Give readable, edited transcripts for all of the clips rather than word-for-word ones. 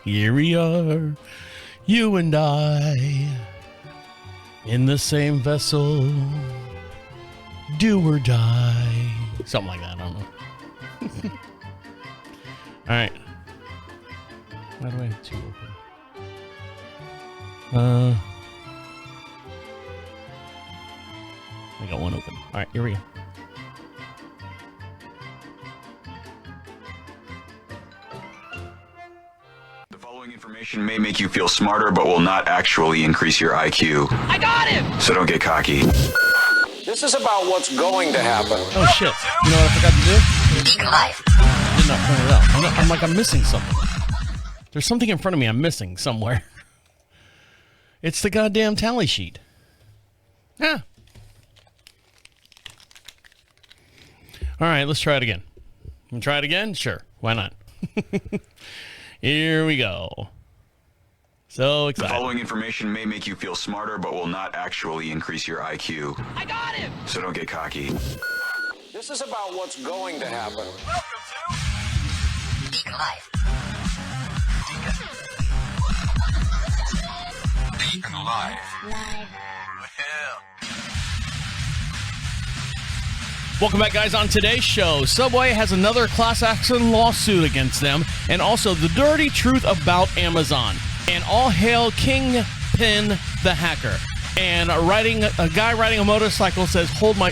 Here we are, you and I, in the same vessel, do or die. Something like that, I don't know. All right. Why do I have two open? I got one open. All right, here we go. The following information may make you feel smarter, but will not actually increase your IQ. I got him! So don't get cocky. This is about what's going to happen. Oh shit! You know what I forgot to do? DeaconLive. Did not print it out. I'm like I'm missing something. There's something in front of me I'm missing somewhere. It's the goddamn tally sheet. Yeah. All right, let's try it again. Want to try it again? Sure. Why not? Here we go. So The excited. following information may make you feel smarter, but will not actually increase your IQ. I got him! So don't get cocky. This is about what's going to happen. DeaconLive. DeaconLive. Welcome back, guys. On today's show, Subway has another class action lawsuit against them, and also the dirty truth about Amazon, and all hail Kingpin the hacker. And a guy riding a motorcycle says, "Hold my."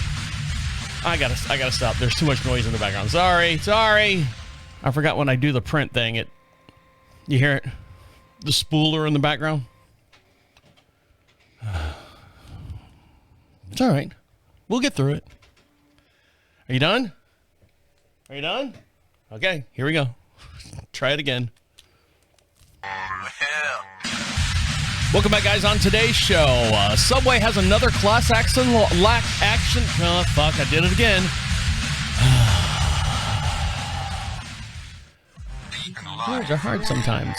I gotta stop. There's too much noise in the background. Sorry. I forgot when I do the print thing. You hear it? The spooler in the background. It's all right. We'll get through it. Are you done? Are you done? Okay, here we go. Try it again. Welcome back, guys. On today's show, Subway has another class action action. Oh, fuck, I did it again. Words are hard sometimes.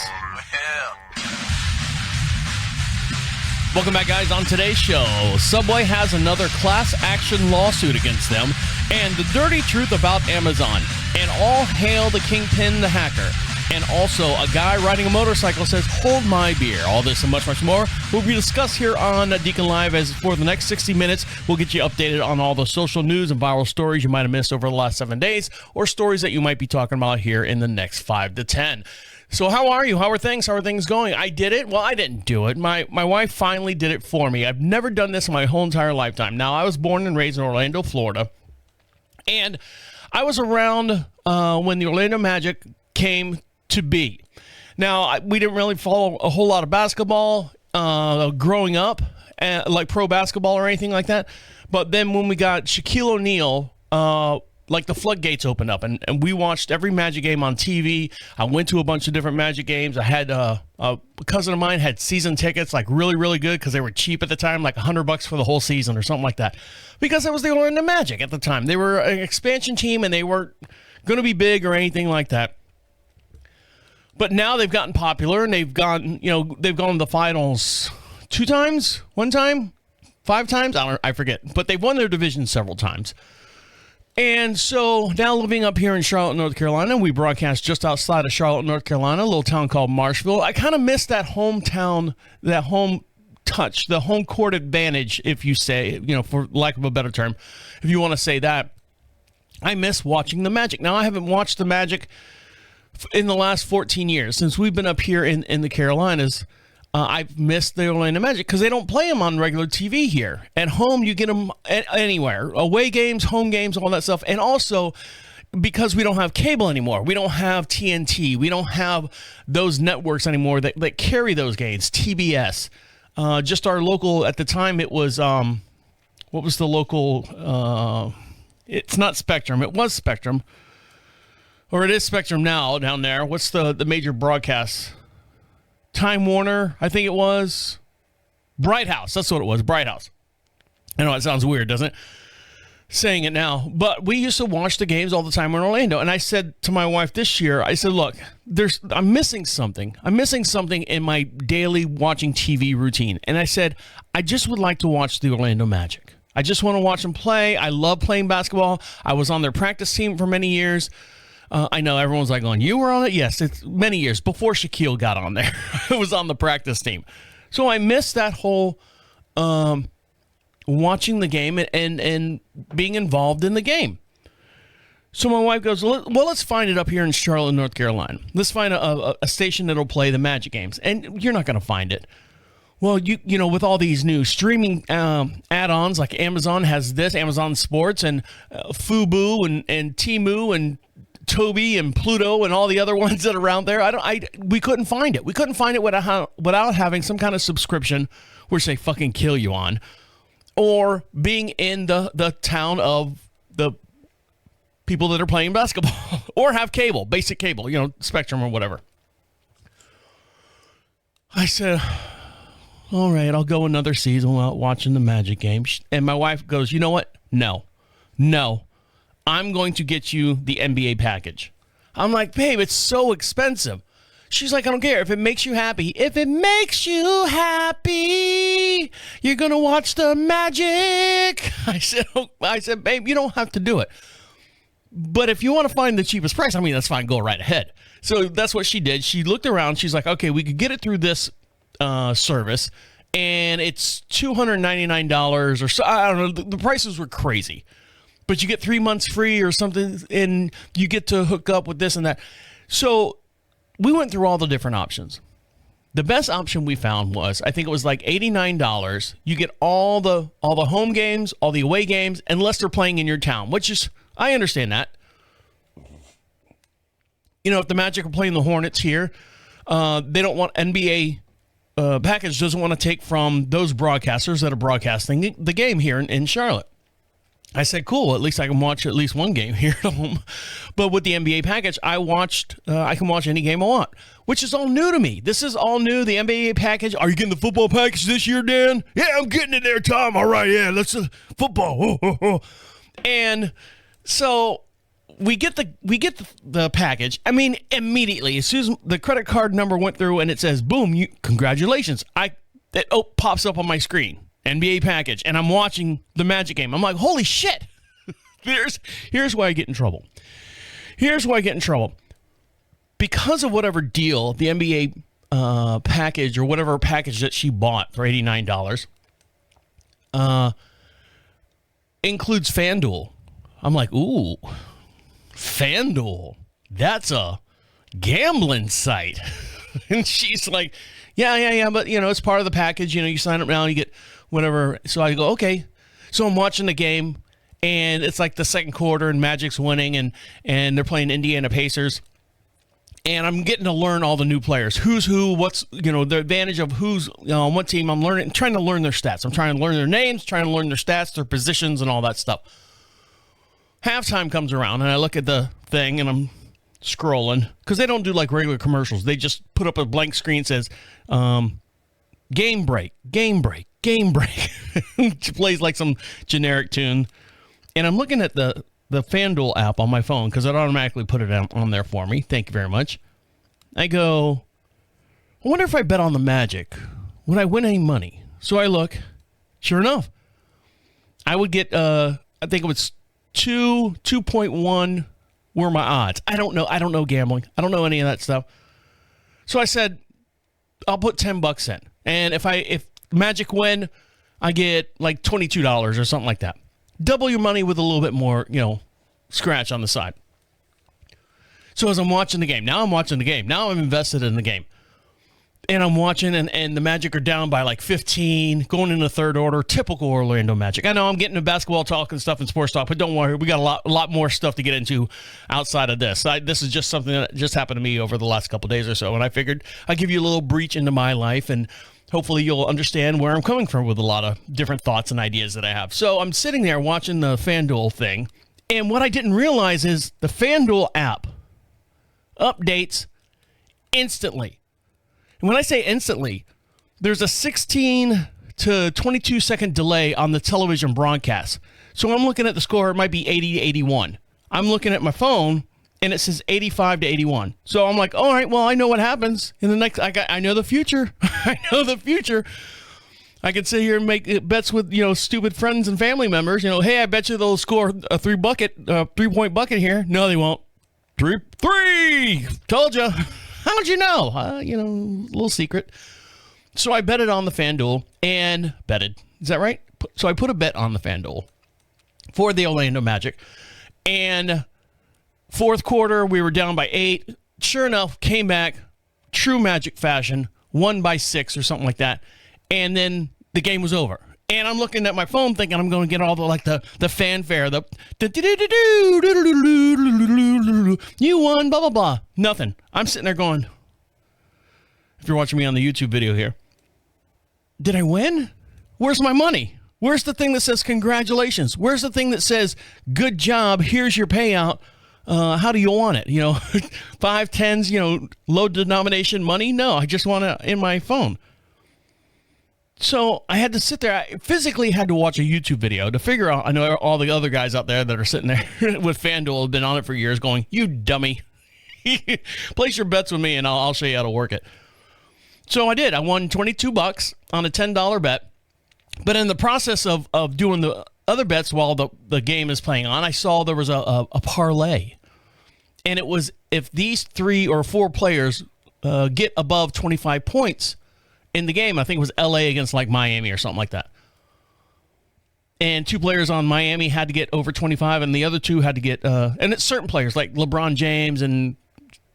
Welcome back, guys. On today's show, Subway has another class action lawsuit against them, and the dirty truth about Amazon, and all hail the Kingpin the hacker. And also, a guy riding a motorcycle says, "Hold my beer." All this and much, much more will be discussed here on Deacon Live. As for the next 60 minutes, we'll get you updated on all the social news and viral stories you might have missed over the last 7 days, or stories that you might be talking about here in the next 5 to 10. So how are you? How are things? How are things going? I did it. Well, I didn't do it. My wife finally did it for me. I've never done this in my whole entire lifetime. Now, I was born and raised in Orlando, Florida. And I was around when the Orlando Magic came to be. Now, we didn't really follow a whole lot of basketball growing up, like pro basketball or anything like that. But then when we got Shaquille O'Neal, like the floodgates opened up, and we watched every Magic game on TV. I went to a bunch of different Magic games. I had a cousin of mine had season tickets, like really, really good, because they were cheap at the time, like $100 for the whole season or something like that. Because it was the Orlando Magic at the time. They were an expansion team, and they weren't going to be big or anything like that. But now they've gotten popular, and they've gone to the finals 2 times, 1 time, 5 times. I forget, but they've won their division several times. And so now living up here in Charlotte, North Carolina, we broadcast just outside of Charlotte, North Carolina, a little town called Marshville. I kind of miss that hometown, that home touch, the home court advantage, if you say, for lack of a better term, if you want to say that. I miss watching the Magic. Now, I haven't watched the Magic in the last 14 years since we've been up here in the Carolinas. I've missed the Orlando Magic because they don't play them on regular TV here. At home, you get them anywhere. Away games, home games, all that stuff. And also, because we don't have cable anymore. We don't have TNT. We don't have those networks anymore that carry those games. TBS. Just our local, at the time, it was, what was the local, it's not Spectrum. It was Spectrum. Or it is Spectrum now down there. What's the major broadcast? Time Warner, I think it was. Bright House, that's what it was, Bright House. I know it sounds weird, doesn't it? Saying it now. But we used to watch the games all the time in Orlando. And I said to my wife this year, I said, look, I'm missing something. I'm missing something in my daily watching TV routine. And I said, I just would like to watch the Orlando Magic. I just want to watch them play. I love playing basketball. I was on their practice team for many years. I know everyone's like going, you were on it? Yes, it's many years before Shaquille got on there. It was on the practice team. So I missed that whole watching the game and being involved in the game. So my wife goes, well, let's find it up here in Charlotte, North Carolina. Let's find a station that'll play the Magic games. And you're not going to find it. Well, you know, with all these new streaming add-ons, like Amazon has this, Amazon Sports, and Fubo and Temu and Toby and Pluto and all the other ones that are around there. We couldn't find it. We couldn't find it without having some kind of subscription, which they fucking kill you on, or being in the town of the people that are playing basketball, or have cable, basic cable, you know, Spectrum or whatever. I said, all right, I'll go another season without watching the Magic game. And my wife goes, you know what? No, I'm going to get you the NBA package. I'm like, babe, it's so expensive. She's like, I don't care. If it makes you happy, you're going to watch the Magic. I said, babe, you don't have to do it. But if you want to find the cheapest price, I mean, that's fine. Go right ahead. So that's what she did. She looked around. She's like, okay, we could get it through this service, and it's $299 or so. I don't know. The prices were crazy, but you get 3 months free or something, and you get to hook up with this and that. So we went through all the different options. The best option we found was, I think it was like $89. You get all the home games, all the away games, unless they're playing in your town, which is, I understand that. You know, if the Magic are playing the Hornets here, they don't want NBA package doesn't want to take from those broadcasters that are broadcasting the game here in Charlotte. I said, cool, at least I can watch at least one game here at home. But with the NBA package, I can watch any game I want, which is all new to me. This is all new, the NBA package. Are you getting the football package this year, Dan? Yeah, I'm getting it there, Tom. All right, yeah, let's football. And so we get the package. I mean, immediately, as soon as the credit card number went through and it says, boom, congratulations. It pops up on my screen, NBA package, and I'm watching the Magic game. I'm like, holy shit. Here's why I get in trouble. Because of whatever deal, the NBA package or whatever package that she bought for $89 includes FanDuel. I'm like, ooh, FanDuel, that's a gambling site. And she's like, yeah, but, you know, it's part of the package. You know, you sign up now and you get whatever. So I go, okay. So I'm watching the game, and it's like the second quarter, and Magic's winning, and they're playing Indiana Pacers. And I'm getting to learn all the new players. Who's who, what's, you know, the advantage of who's, you know, on what team. I'm trying to learn their stats. I'm trying to learn their names, trying to learn their stats, their positions, and all that stuff. Halftime comes around, and I look at the thing, and I'm scrolling, because they don't do like regular commercials. They just put up a blank screen that says, game break. It plays like some generic tune. And I'm looking at the FanDuel app on my phone, because it automatically put it on there for me. Thank you very much. I go, I wonder if I bet on the Magic, would I win any money? So I look. Sure enough, I would get, I think it was 2.1 were my odds. I don't know gambling. I don't know any of that stuff. So I said, I'll put $10 in. And if Magic win, I get like $22 or something like that. Double your money with a little bit more, you know, scratch on the side. So as I'm watching the game, now I'm invested in the game. And I'm watching, and the Magic are down by like 15, going into the third order. Typical Orlando Magic. I know I'm getting to basketball talk and stuff and sports talk, but don't worry, we got a lot more stuff to get into outside of this. This is just something that just happened to me over the last couple of days or so, and I figured I'd give you a little breach into my life, and hopefully you'll understand where I'm coming from with a lot of different thoughts and ideas that I have. So I'm sitting there watching the FanDuel thing, and what I didn't realize is the FanDuel app updates instantly. And when I say instantly, there's a 16 to 22 second delay on the television broadcast. So I'm looking at the score, it might be 80 to 81. I'm looking at my phone, and it says 85 to 81. So I'm like, all right, well, I know what happens in the next. I know the future. I know the future. I could sit here and make bets with, you know, stupid friends and family members. You know, hey, I bet you they'll score a 3-point bucket here. No, they won't. Three. Told you. How'd you know? Little secret. So I betted on the FanDuel and betted. Is that right? So I put a bet on the FanDuel for the Orlando Magic. And fourth quarter, we were down by 8. Sure enough, came back, true Magic fashion, won by 6 or something like that. And then the game was over. And I'm looking at my phone thinking I'm going to get all the fanfare, you won, blah, blah, blah. Nothing. I'm sitting there going, if you're watching me on the YouTube video here, did I win? Where's my money? Where's the thing that says congratulations? Where's the thing that says good job, here's your payout? How do you want it? 5, 10s, low denomination money? No, I just want it in my phone. So I had to sit there. I physically had to watch a YouTube video to figure out. I know all the other guys out there that are sitting there with FanDuel have been on it for years going, you dummy. Place your bets with me and I'll show you how to work it. So I did. I won $22 on a $10 bet. But in the process of doing the other bets while the game is playing on, I saw there was a parlay. And it was if these 3 or 4 players get above 25 points in the game, I think it was LA against like Miami or something like that. And 2 players on Miami had to get over 25, and the other 2 had to get, and it's certain players like LeBron James, and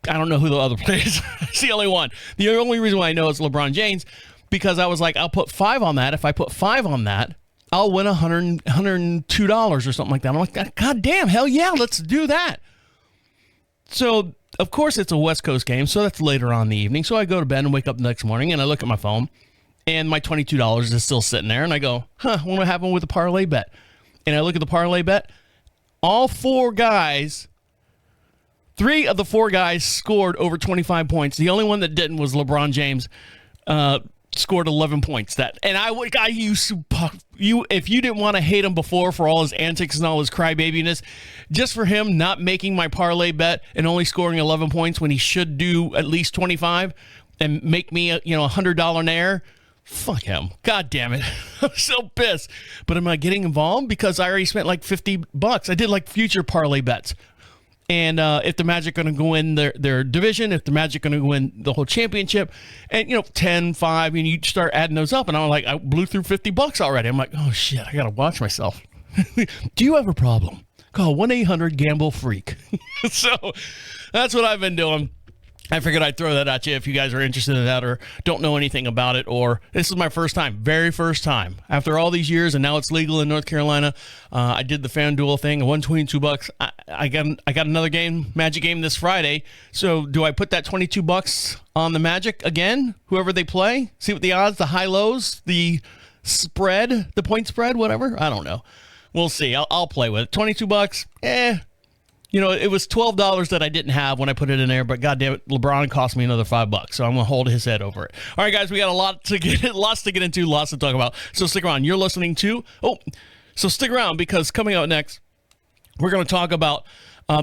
I don't know who the other players. It's the only one. The only reason why I know it's LeBron James, because I was like, I'll put 5 on that. If I put 5 on that, I'll win $102 or something like that. I'm like, God damn, hell yeah, let's do that. So, of course, it's a West Coast game, so that's later on in the evening. So I go to bed and wake up the next morning, and I look at my phone, and my $22 is still sitting there, and I go, what happened with the parlay bet? And I look at the parlay bet. All 4 guys, 3 of the 4 guys scored over 25 points. The only one that didn't was LeBron James, scored 11 points. If you didn't want to hate him before for all his antics and all his crybabiness, just for him not making my parlay bet and only scoring 11 points when he should do at least 25 and make me a $100 nair, fuck him. God damn it. I'm so pissed. But am I getting involved? Because I already spent like $50. I did like future parlay bets. And if the Magic going to go in their division, if the Magic going to win the whole championship, and 10, 5, and you start adding those up, and I'm like, I blew through $50 already. I'm like, oh shit, I got to watch myself. Do you have a problem? Call 1-800-GAMBLE-FREAK. So that's what I've been doing. I figured I'd throw that at you if you guys are interested in that or don't know anything about it, or this is my very first time. After all these years, and now it's legal in North Carolina, I did the FanDuel thing. I won $22. I got another Magic game this Friday. So do I put that $22 on the Magic again? Whoever they play? See what the odds, the high lows, the spread, the point spread, whatever? I don't know. We'll see. I'll play with it. $22. It was $12 that I didn't have when I put it in there, but goddamn it, LeBron cost me another $5, so I'm gonna hold his head over it. All right, guys, we got lots to get into, lots to talk about. So stick around. You're listening to so stick around because coming out next, we're gonna talk about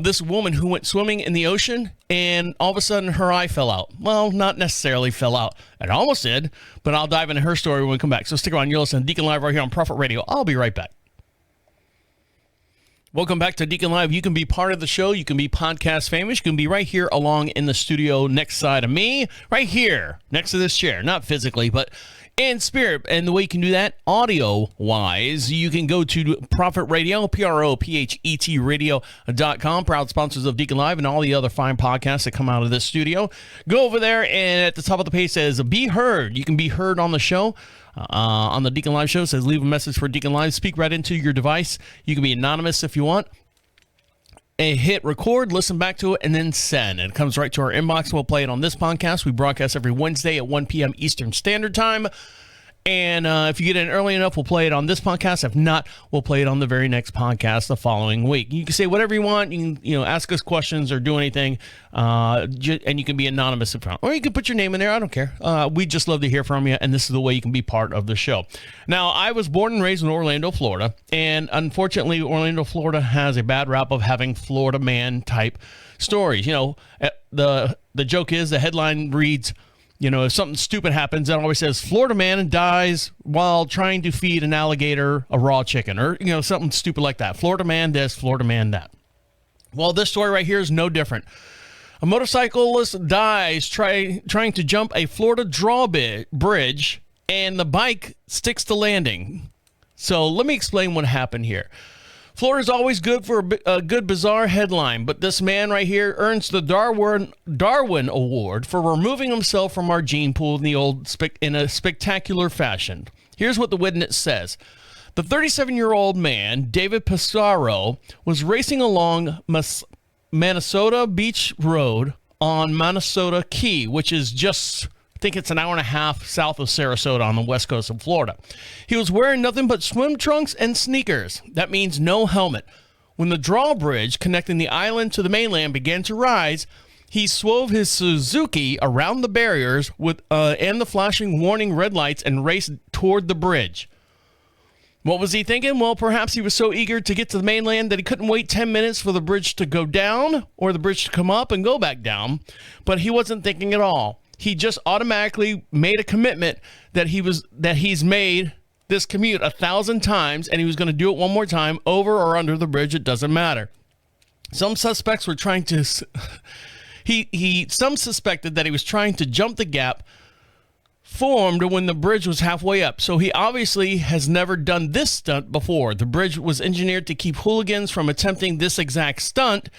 this woman who went swimming in the ocean and all of a sudden her eye fell out. Well, not necessarily fell out. It almost did, but I'll dive into her story when we come back. So stick around. You're listening to Deacon Live right here on Prophet Radio. I'll be right back. Welcome back to Deacon Live. You can be part of the show. You can be podcast famous. You can be right here along in the studio next side of me, right here next to this chair. Not physically, but in spirit. And the way you can do that, audio-wise, you can go to Prophet Radio, PROPHET radio.com, proud sponsors of Deacon Live and all the other fine podcasts that come out of this studio. Go over there, and at the top of the page says, Be Heard. You can be heard on the show. On the Deacon Live show, it says leave a message for Deacon Live. Speak right into your device. You can be anonymous if you want. And hit record, listen back to it, and then send. And it comes right to our inbox. We'll play it on this podcast. We broadcast every Wednesday at 1 p.m. Eastern Standard Time. And if you get in early enough, we'll play it on this podcast. If not, we'll play it on the very next podcast the following week. You can say whatever you want. You can, ask us questions or do anything, and you can be anonymous if you want. Or you can put your name in there. I don't care. We just love to hear from you, and this is the way you can be part of the show. Now, I was born and raised in Orlando, Florida, and unfortunately, Orlando, Florida has a bad rap of having Florida man type stories. The joke is the headline reads, if something stupid happens, it always says Florida man dies while trying to feed an alligator a raw chicken or, something stupid like that. Florida man this, Florida man that. Well, this story right here is no different. A motorcyclist dies trying to jump a Florida drawbridge, and the bike sticks to landing. So let me explain what happened here. Florida's always good for a good bizarre headline, but this man right here earns the Darwin Award for removing himself from our gene pool in a spectacular fashion. Here's what the witness says. The 37-year-old man, David Pissarro, was racing along Minnesota Beach Road on Minnesota Key, which is just, I think it's an hour and a half south of Sarasota on the west coast of Florida. He was wearing nothing but swim trunks and sneakers. That means no helmet. When the drawbridge connecting the island to the mainland began to rise, he swerved his Suzuki around the barriers and the flashing warning red lights and raced toward the bridge. What was he thinking? Well, perhaps he was so eager to get to the mainland that he couldn't wait 10 minutes for the bridge to go down or the bridge to come up and go back down. But he wasn't thinking at all. He just automatically made a commitment that he's made this commute 1,000 times, and he was going to do it one more time over or under the bridge. It doesn't matter. Some suspects were trying to. Some suspected that he was trying to jump the gap formed when the bridge was halfway up. So he obviously has never done this stunt before. The bridge was engineered to keep hooligans from attempting this exact stunt.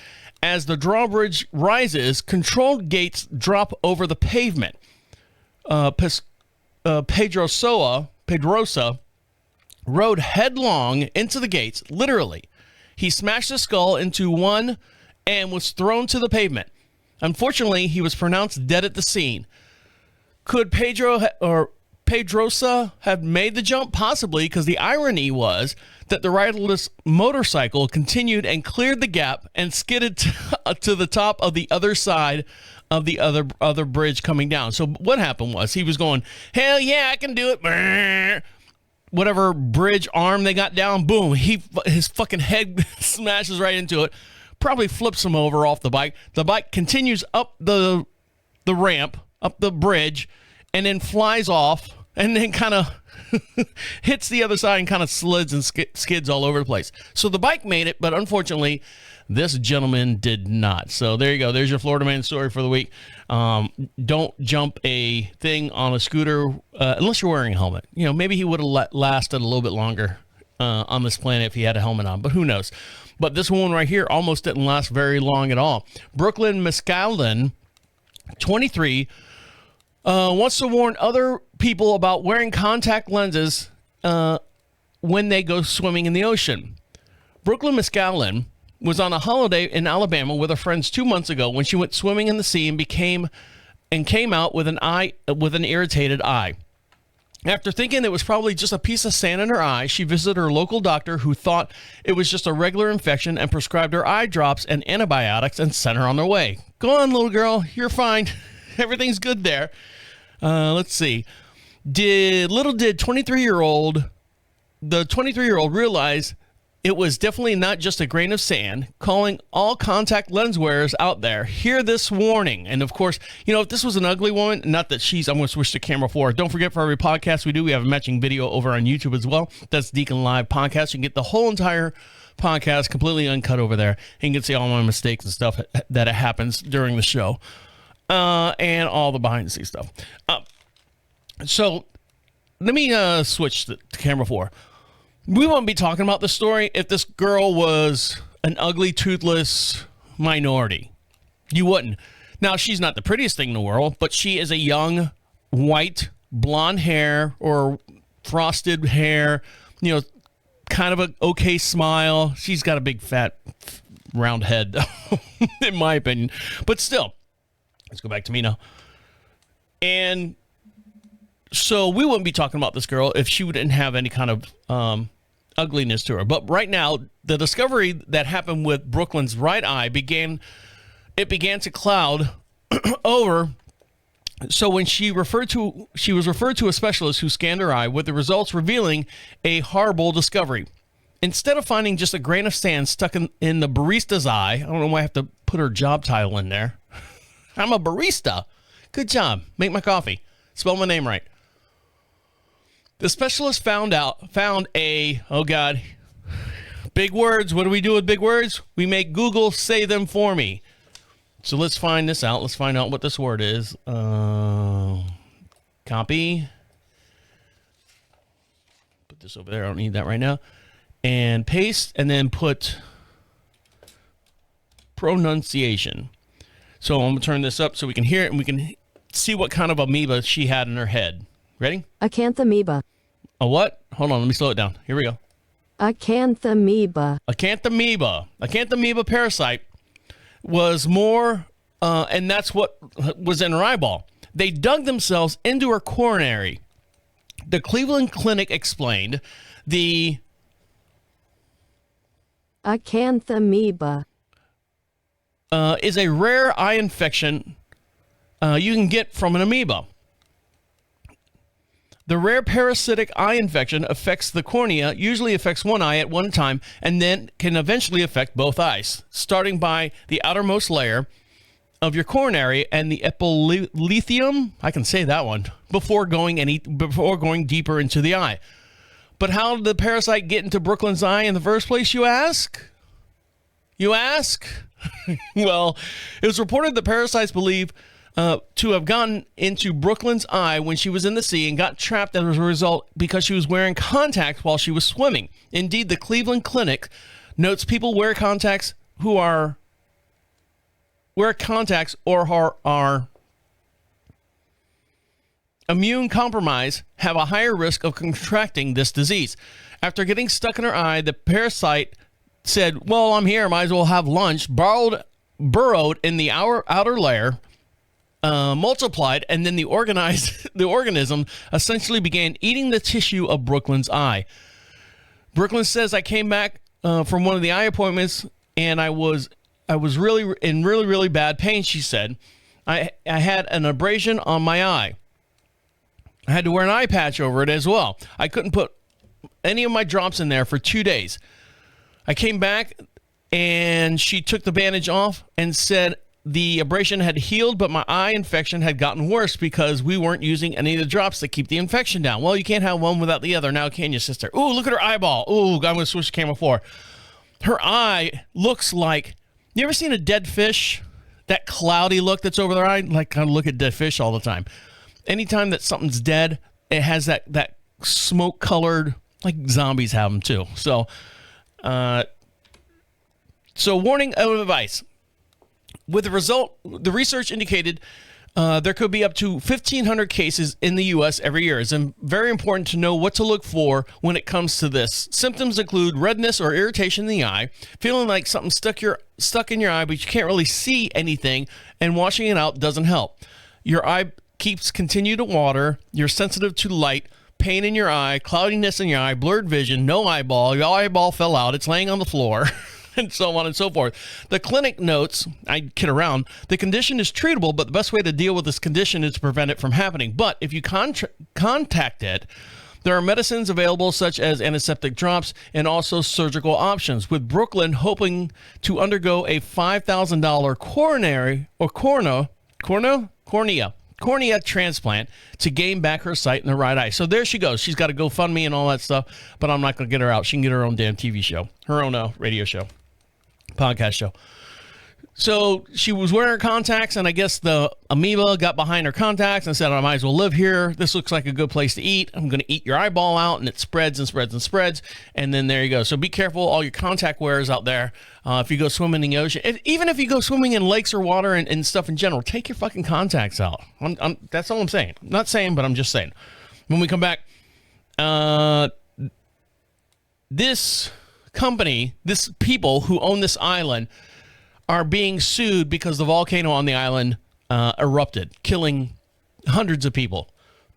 As the drawbridge rises, controlled gates drop over the pavement. Pedrosa rode headlong into the gates, literally. He smashed his skull into one and was thrown to the pavement. Unfortunately, he was pronounced dead at the scene. Could Pedrosa have made the jump? Possibly, because the irony was that the riderless motorcycle continued and cleared the gap and skidded to the top of the other side of the other bridge coming down. So what happened was he was going, hell yeah, I can do it. Whatever bridge arm they got down, boom, his fucking head smashes right into it, probably flips him over off the bike. The bike continues up the ramp, up the bridge, and then flies off and then kind of hits the other side and kind of slids and skids all over the place. So the bike made it, but unfortunately, this gentleman did not. So there you go. There's your Florida man story for the week. Don't jump a thing on a scooter unless you're wearing a helmet. You know, maybe he would have lasted a little bit longer on this planet if he had a helmet on, but who knows? But this one right here almost didn't last very long at all. Brooklyn Mescalin, 23, wants to warn other people about wearing contact lenses when they go swimming in the ocean. Brooklyn Mescalin was on a holiday in Alabama with her friends 2 months ago when she went swimming in the sea and came out with an irritated eye. After thinking it was probably just a piece of sand in her eye, she visited her local doctor, who thought it was just a regular infection and prescribed her eye drops and antibiotics and sent her on her way. Go on, little girl. You're fine. Everything's good there. Let's see. The 23-year-old realize it was definitely not just a grain of sand, calling all contact lens wearers out there, hear this warning. And of course, you know, if this was an ugly woman, not that I'm going to switch the camera for her. Don't forget, for every podcast we do, we have a matching video over on YouTube as well. That's DeaconLive Podcast. You can get the whole entire podcast completely uncut over there. And you can see all my mistakes and stuff that happens during the show. And all the behind the scenes stuff. So let me switch the camera for her. We wouldn't be talking about this story if this girl was an ugly, toothless minority. You wouldn't. Now, she's not the prettiest thing in the world, but she is a young, white, blonde hair or frosted hair, you know, kind of an okay smile. She's got a big, fat, round head, in my opinion. But still, let's go back to me now. And so we wouldn't be talking about this girl if she didn't have any kind of ugliness to her. But right now, the discovery that happened with Brooklyn's right eye began to cloud over. So when she was referred to a specialist who scanned her eye, with the results revealing a horrible discovery. Instead of finding just a grain of sand stuck in the barista's eye, I don't know why I have to put her job title in there. I'm a barista. Good job. Make my coffee. Spell my name right. The specialist found a, oh God, Big words. What do we do with big words? We make Google say them for me. So let's find this out. Let's find out what this word is. Copy. Put this over there. I don't need that right now. And paste, and then put pronunciation. So I'm going to turn this up so we can hear it, and we can see what kind of amoeba she had in her head. Ready? Acanthamoeba. A what? Hold on. Let me slow it down. Here we go. Acanthamoeba. Acanthamoeba. Acanthamoeba parasite was more, and that's what was in her eyeball. They dug themselves into her coronary. The Cleveland Clinic explained the Acanthamoeba. Is a rare eye infection you can get from an amoeba. The rare parasitic eye infection affects the cornea, usually affects one eye at one time, and then can eventually affect both eyes, starting by the outermost layer of your coronary and the epithelium. I can say that one before going deeper into the eye. But how did the parasite get into Brooklyn's eye in the first place, you ask? You ask? Well, it was reported the parasites believe to have gotten into Brooklyn's eye when she was in the sea and got trapped as a result because she was wearing contacts while she was swimming. Indeed, the Cleveland Clinic notes people wear contacts or are immune compromised have a higher risk of contracting this disease. After getting stuck in her eye, the parasite said, well, I'm here, might as well have lunch, burrowed in the outer layer, multiplied, and then the organism essentially began eating the tissue of Brooklyn's eye. Brooklyn says, I came back from one of the eye appointments, and I was really in really bad pain, she said. I had an abrasion on my eye. I had to wear an eye patch over it as well. I couldn't put any of my drops in there for 2 days. I came back, and she took the bandage off and said the abrasion had healed, but my eye infection had gotten worse because we weren't using any of the drops that keep the infection down. Well, you can't have one without the other now, can you, sister? Ooh, look at her eyeball. Ooh, I'm going to switch the camera for her. Her eye looks like, you ever seen a dead fish? That cloudy look that's over their eye? Like, I look at dead fish all the time. Anytime that something's dead, it has that smoke-colored, like zombies have them too. So warning of advice. With the result, the research indicated there could be up to 1,500 cases in the U.S. every year. It's very important to know what to look for when it comes to this. Symptoms include redness or irritation in the eye, feeling like something stuck in your eye, but you can't really see anything, and washing it out doesn't help. Your eye continue to water, you're sensitive to light, pain in your eye, cloudiness in your eye, blurred vision, no eyeball, your eyeball fell out, it's laying on the floor, and so on and so forth. The clinic notes, I kid around, the condition is treatable, but the best way to deal with this condition is to prevent it from happening. But if you contact it, there are medicines available such as antiseptic drops and also surgical options, with Brooklyn hoping to undergo a $5,000 cornea transplant to gain back her sight in the right eye. So there she goes. She's got a GoFundMe and all that stuff, but I'm not going to get her out. She can get her own damn TV show, her own radio show, podcast show. So she was wearing her contacts, and I guess the amoeba got behind her contacts and said, I might as well live here. This looks like a good place to eat. I'm going to eat your eyeball out, and it spreads and spreads and spreads, and then there you go. So be careful, all your contact wearers out there. If you go swimming in the ocean, even if you go swimming in lakes or water and stuff in general, take your fucking contacts out. That's all I'm saying. I'm not saying, but I'm just saying. When we come back, this company, this people who own this island are being sued because the volcano on the island erupted, killing hundreds of people.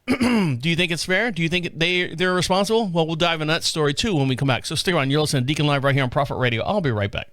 Do you think it's fair? Do you think they're responsible? Well, we'll dive into that story too when we come back. So stick around. You're listening to Deacon Live right here on Prophet Radio. I'll be right back.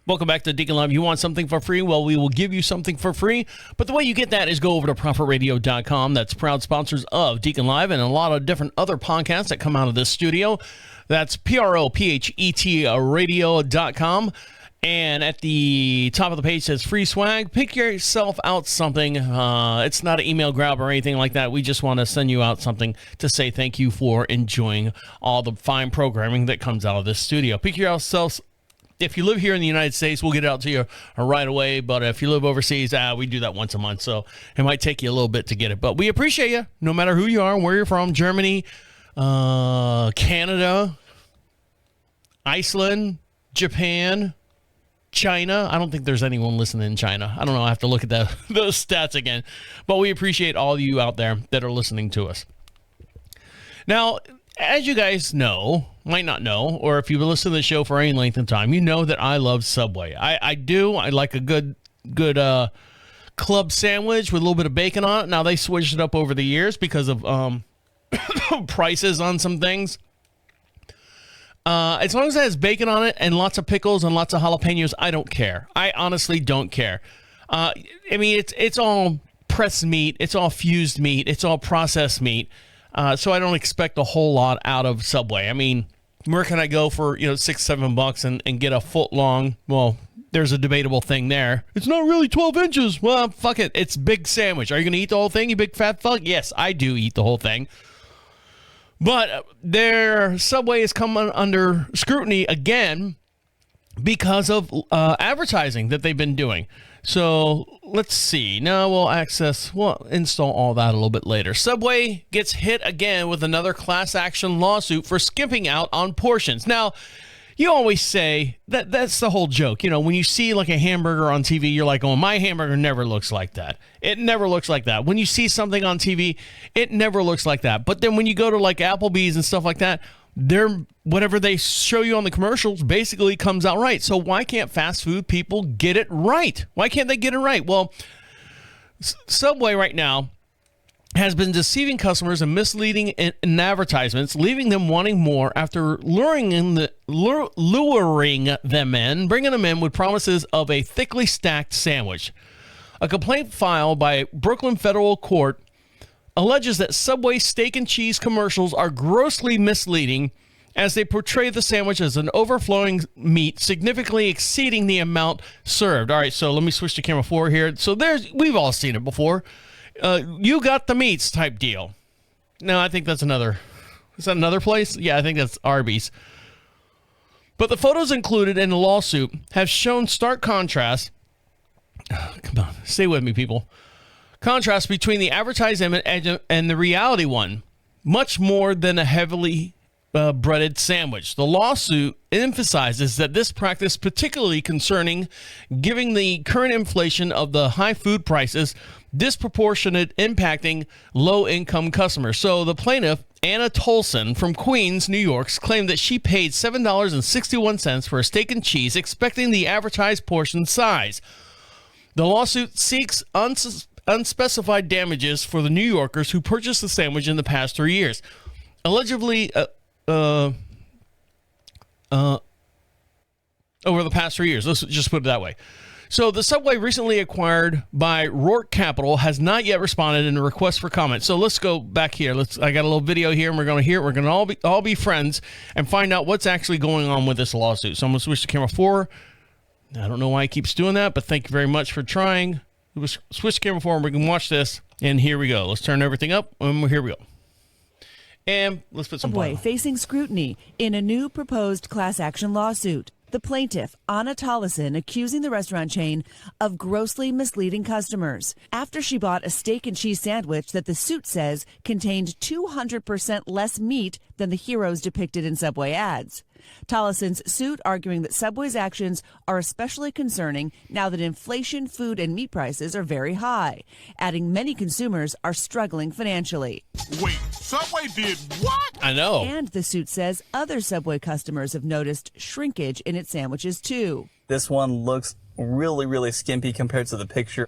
Welcome back to DeaconLive. You want something for free? Well, we will give you something for free. But the way you get that is go over to ProfitRadio.com. That's proud sponsors of DeaconLive and a lot of different other podcasts that come out of this studio. That's PROPHET radio.com. And at the top of the page says free swag. Pick yourself out something. It's not an email grab or anything like that. We just want to send you out something to say thank you for enjoying all the fine programming that comes out of this studio. Pick yourself. If you live here in the United States, we'll get it out to you right away. But if you live overseas, we do that once a month. So it might take you a little bit to get it. But we appreciate you, no matter who you are, where you're from, Germany, Canada, Iceland, Japan, China. I don't think there's anyone listening in China. I don't know. I have to look at those stats again. But we appreciate all of you out there that are listening to us. Now, as you guys know, might not know, or if you've listened to the show for any length of time, you know that I love Subway. I do. I like a good club sandwich with a little bit of bacon on it. Now, they switched it up over the years because of prices on some things. As long as it has bacon on it and lots of pickles and lots of jalapenos, I don't care. I honestly don't care. I mean, it's all pressed meat. It's all fused meat. It's all processed meat. So I don't expect a whole lot out of Subway. I mean, where can I go for, $6-7 and get a foot long? Well, there's a debatable thing there. It's not really 12 inches. Well, fuck it. It's big sandwich. Are you going to eat the whole thing, you big fat fuck? Yes, I do eat the whole thing. But their Subway is coming under scrutiny again because of advertising that they've been doing. So let's see. Now we'll install all that a little bit later. Subway gets hit again with another class action lawsuit for skimping out on portions. Now, you always say that's the whole joke. When you see like a hamburger on TV, you're like, oh, my hamburger never looks like that. It never looks like that. When you see something on TV, it never looks like that. But then when you go to like Applebee's and stuff like that, whatever they show you on the commercials basically comes out right. So why can't fast food people get it right? Why can't they get it right? Well, Subway right now has been deceiving customers and misleading in advertisements, leaving them wanting more after luring them in, bringing them in with promises of a thickly stacked sandwich. A complaint filed by Brooklyn Federal Court alleges that Subway steak and cheese commercials are grossly misleading as they portray the sandwich as an overflowing meat, significantly exceeding the amount served. All right, so let me switch to camera 4 here. So we've all seen it before. You got the meats type deal. No, I think that's another. Is that another place? Yeah, I think that's Arby's. But the photos included in the lawsuit have shown stark contrast. Come on, stay with me, people. Contrast between the advertised image and the reality one, much more than a heavily breaded sandwich. The lawsuit emphasizes that this practice, particularly concerning given the current inflation of the high food prices, disproportionate impacting low-income customers. So the plaintiff, Anna Tolson from Queens, New York, claimed that she paid $7.61 for a steak and cheese, expecting the advertised portion size. The lawsuit seeks unspecified damages for the New Yorkers who purchased the sandwich in the past 3 years. Allegedly, over the past 3 years. Let's just put it that way. So the Subway recently acquired by Rourke Capital has not yet responded in a request for comment. So let's go back here. I got a little video here, and we're going to hear it. We're going to all be friends and find out what's actually going on with this lawsuit. So I'm going to switch to camera 4. I don't know why it keeps doing that, but thank you very much for trying. We'll switch to camera 4, and we can watch this. And here we go. Let's turn everything up, and here we go. And let's put some Subway facing scrutiny in a new proposed class action lawsuit. The plaintiff, Anna Tolson, accusing the restaurant chain of grossly misleading customers after she bought a steak and cheese sandwich that the suit says contained 200% less meat than the heroes depicted in Subway ads. Tolson's suit arguing that Subway's actions are especially concerning now that inflation, food, and meat prices are very high, adding many consumers are struggling financially. Wait, Subway did what? I know. And the suit says other Subway customers have noticed shrinkage in its sandwiches too. This one looks really, really skimpy compared to the picture.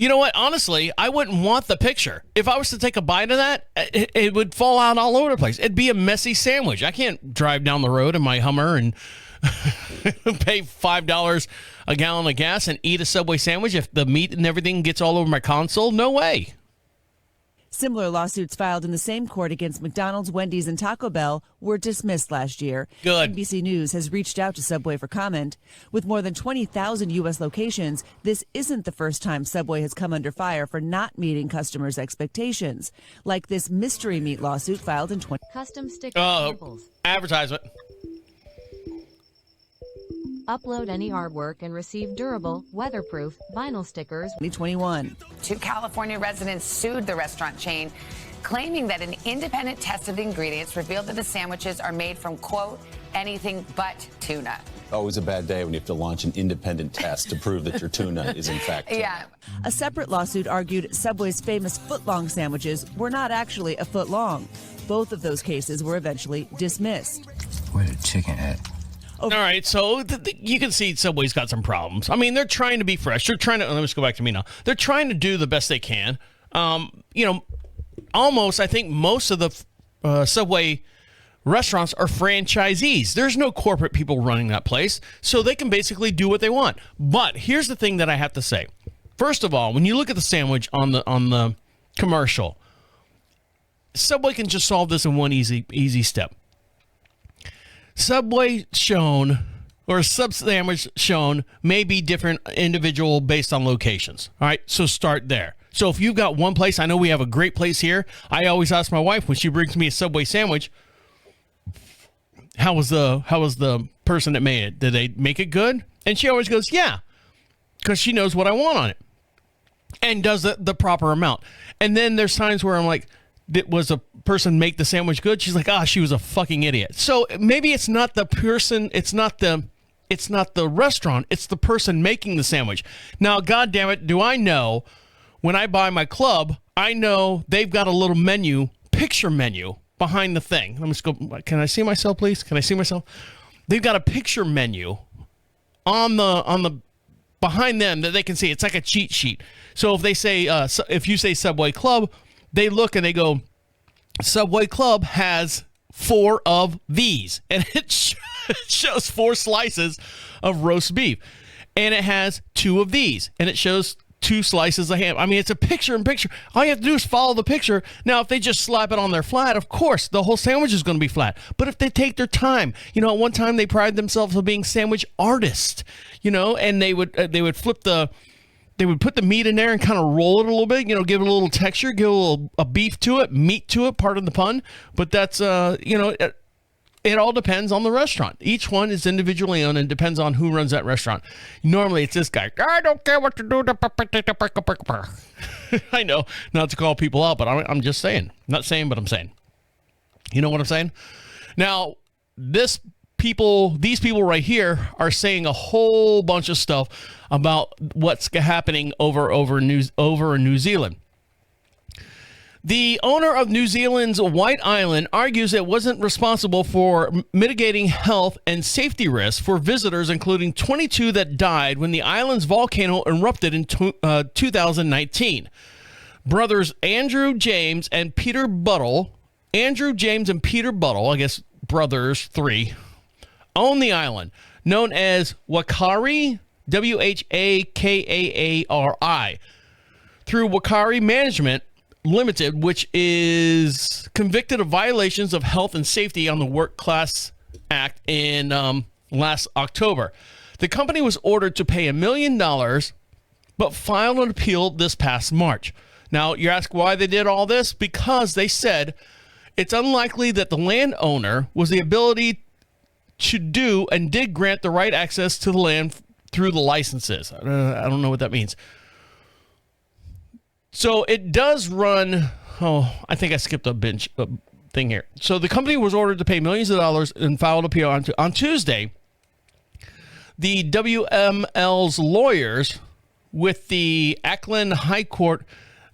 You know what? Honestly, I wouldn't want the picture. If I was to take a bite of that, it would fall out all over the place. It'd be a messy sandwich. I can't drive down the road in my Hummer and pay $5 a gallon of gas and eat a Subway sandwich if the meat and everything gets all over my console? No way. Similar lawsuits filed in the same court against McDonald's, Wendy's, and Taco Bell were dismissed last year. Good. NBC News has reached out to Subway for comment. With more than 20,000 U.S. locations, this isn't the first time Subway has come under fire for not meeting customers' expectations, like this mystery meat lawsuit filed in Custom sticker samples. Advertisement. Upload any artwork and receive durable, weatherproof vinyl stickers. 2021. Two California residents sued the restaurant chain, claiming that an independent test of the ingredients revealed that the sandwiches are made from, quote, anything but tuna. Always a bad day when you have to launch an independent test to prove that your tuna is in fact tuna. Yeah. A separate lawsuit argued Subway's famous foot-long sandwiches were not actually a foot long. Both of those cases were eventually dismissed. Where the chicken at? All right, so you can see Subway's got some problems. I mean, they're trying to be fresh. They're trying to, let me just go back to me now. They're trying to do the best they can. Almost, I think most of the Subway restaurants are franchisees. There's no corporate people running that place, so they can basically do what they want. But here's the thing that I have to say. First of all, when you look at the sandwich on the commercial, Subway can just solve this in one easy step. Subway shown or sub sandwich shown may be different individual based on locations. All right, so start there. So if you've got one place, I know we have a great place here. I always ask my wife when she brings me a Subway sandwich, how was the person that made it? Did they make it good? And she always goes, yeah, because she knows what I want on it and does the proper amount. And then there's times where I'm like, was a person make the sandwich good? She's like, she was a fucking idiot. So maybe it's not the person, it's not the restaurant, it's the person making the sandwich. Now, God damn it, do I know when I buy my club, I know they've got a little menu, picture menu behind the thing. Let me just go. Can I see myself, please? Can I see myself? They've got a picture menu on the behind them that they can see. It's like a cheat sheet. So if they say, if you say Subway Club, they look and they go, Subway Club has 4 of these. And it shows 4 slices of roast beef. And it has 2 of these. And it shows 2 slices of ham. I mean, it's a picture in picture. All you have to do is follow the picture. Now, if they just slap it on there flat, of course, the whole sandwich is going to be flat. But if they take their time, at one time they prided themselves on being sandwich artists, and they would flip they would put the meat in there and kind of roll it a little bit, give it a little texture, give a little beef to it, meat to it, pardon the pun. But that's, it all depends on the restaurant. Each one is individually owned and depends on who runs that restaurant. Normally, it's this guy. I don't care what to do. I know not to call people out, but I'm just saying. Not saying, but I'm saying. You know what I'm saying? Now, these people right here are saying a whole bunch of stuff about what's happening over in New Zealand. The owner of New Zealand's White Island argues it wasn't responsible for mitigating health and safety risks for visitors, including 22 that died when the island's volcano erupted in 2019. Brothers Andrew James and Peter Buttle, I guess brothers 3, own the island, known as Wakari, Whakaari, through Wakari Management Limited, which is convicted of violations of health and safety on the Work Class Act in last October. The company was ordered to pay $1 million, but filed an appeal this past March. Now, you ask why they did all this? Because they said it's unlikely that the landowner was the ability to do and did grant the right access to the land through the licenses. I don't know what that means. So it does run. I think I skipped a thing here. So the company was ordered to pay millions of dollars and filed appeal on Tuesday. The WML's lawyers with the Auckland High Court,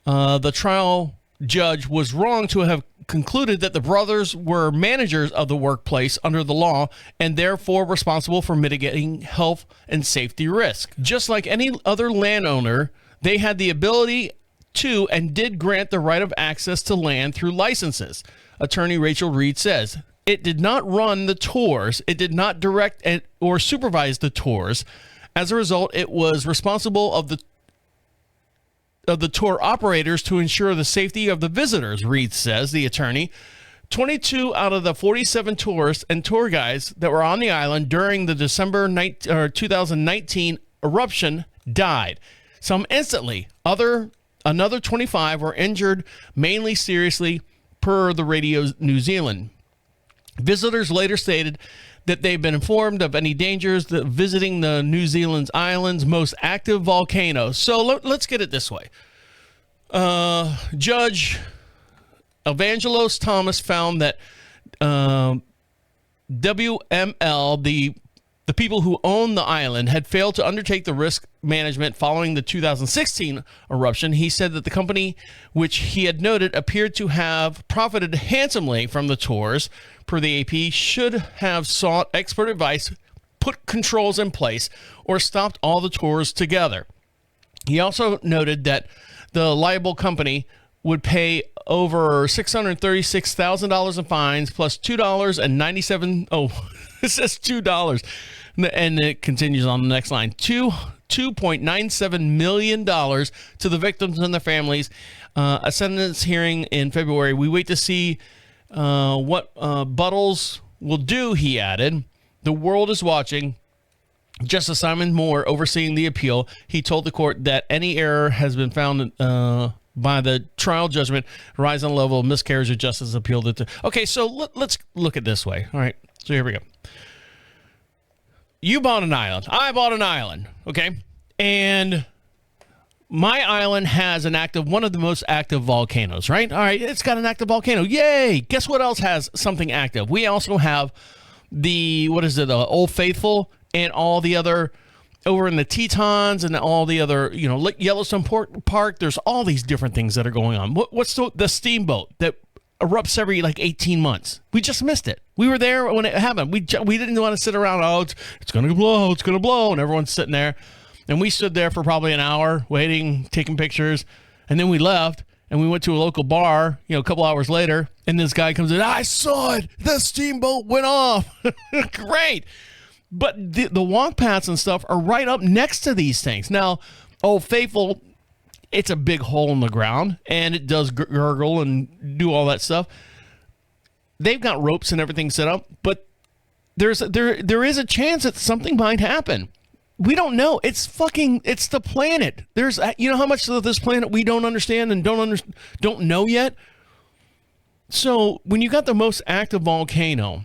the trial judge was wrong to have concluded that the brothers were managers of the workplace under the law and therefore responsible for mitigating health and safety risk. Just like any other landowner, they had the ability to and did grant the right of access to land through licenses. Attorney Rachel Reed says it did not run the tours. It did not direct or supervise the tours. As a result, it was responsible of the tour operators to ensure the safety of the visitors, Reed says, the attorney. 22 out of the 47 tourists and tour guides that were on the island during the December 2019 eruption died. Some instantly. Another 25 were injured, mainly seriously, per the Radio New Zealand. Visitors later stated that they've been informed of any dangers that visiting the New Zealand's island's most active volcano. So let's get it this way. Judge Evangelos Thomas found that WML, the people who own the island, had failed to undertake the risk management following the 2016 eruption. He said that the company, which he had noted appeared to have profited handsomely from the tours, per the AP, should have sought expert advice, put controls in place, or stopped all the tours together. He also noted that the liable company would pay over $636,000 in fines plus $2.97. Oh, it says $2. And it continues on the next line. $2.97 million to the victims and their families. A sentence hearing in February. We wait to see what Buttles will do, he added. The world is watching. Justice Simon Moore overseeing the appeal. He told the court that any error has been found by the trial judgment rise on the level of miscarriage of justice appealed it to. Okay, so let's look at it this way. All right, so here we go. You bought an island. I bought an island. Okay, and my island has one of the most active volcanoes, right? All right, it's got an active volcano. Yay! Guess what else has something active? We also have the Old Faithful and all the other over in the Tetons and all the other, Yellowstone Park. There's all these different things that are going on. What's the steamboat that erupts every 18 months? We just missed it. We were there when it happened. We didn't want to sit around. Oh, it's going to blow. It's going to blow. And everyone's sitting there. And we stood there for probably an hour waiting, taking pictures. And then we left and we went to a local bar, a couple hours later. And this guy comes in. I saw it. The steamboat went off. Great. But the walk paths and stuff are right up next to these things. Now, Old Faithful, it's a big hole in the ground, and it does gurgle and do all that stuff. They've got ropes and everything set up, but there is a chance that something might happen. We don't know. It's the planet. There's how much of this planet we don't understand and don't know yet. So when you got the most active volcano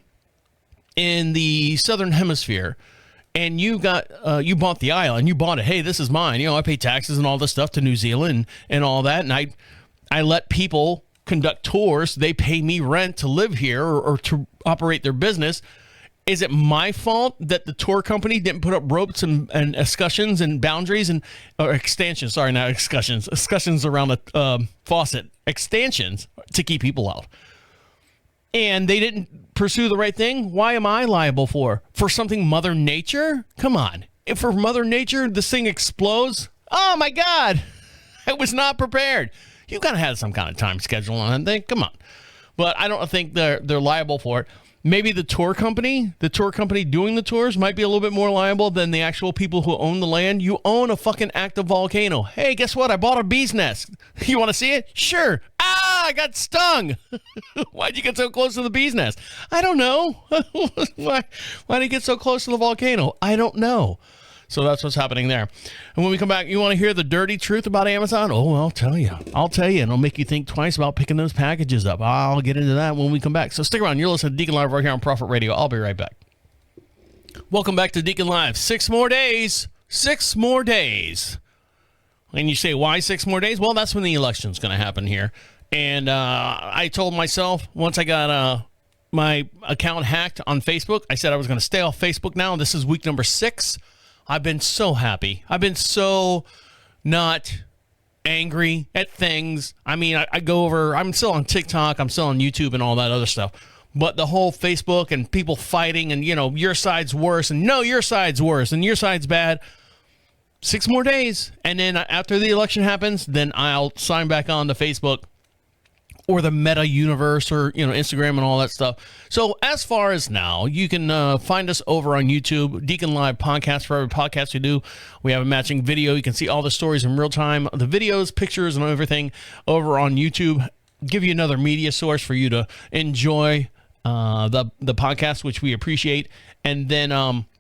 in the southern hemisphere, and you bought the island, you bought it. Hey, this is mine. I pay taxes and all this stuff to New Zealand and all that, and I let people conduct tours. They pay me rent to live here or to operate their business. Is it my fault that the tour company didn't put up ropes and escutcheons and boundaries or extensions? Sorry, not escutcheons. Escutcheons around the faucet. Extensions to keep people out. And they didn't pursue the right thing. Why am I liable for something Mother Nature? Come on. If for Mother Nature this thing explodes, oh my God, I was not prepared. You've got to have some kind of time schedule on that thing. Come on. But I don't think they're liable for it. Maybe the tour company doing the tours might be a little bit more liable than the actual people who own the land. You own a fucking active volcano. Hey, guess what? I bought a bee's nest. You want to see it? Sure. Ah, I got stung. Why'd you get so close to the bee's nest? I don't know. Why did you get so close to the volcano? I don't know. So that's what's happening there. And when we come back, you want to hear the dirty truth about Amazon? Oh, I'll tell you. And it'll make you think twice about picking those packages up. I'll get into that when we come back. So stick around. You're listening to Deacon Live right here on Prophet Radio. I'll be right back. Welcome back to Deacon Live. 6 more days. 6 more days. And you say, why 6 more days? Well, that's when the election's going to happen here. And I told myself once I got my account hacked on Facebook, I said I was going to stay off Facebook now. This is week number 6. I've been so happy. I've been so not angry at things. I mean, I go over, I'm still on TikTok, I'm still on YouTube and all that other stuff. But the whole Facebook and people fighting and, your side's worse and no, your side's worse and your side's bad. 6 more days. And then after the election happens, then I'll sign back on to Facebook or the meta universe, or Instagram and all that stuff. So as far as now, you can find us over on YouTube, Deacon Live podcast. For every podcast we do, we have a matching video. You can see all the stories in real time, the videos, pictures, and everything over on YouTube. Give you another media source for you to enjoy the podcast, which we appreciate. And then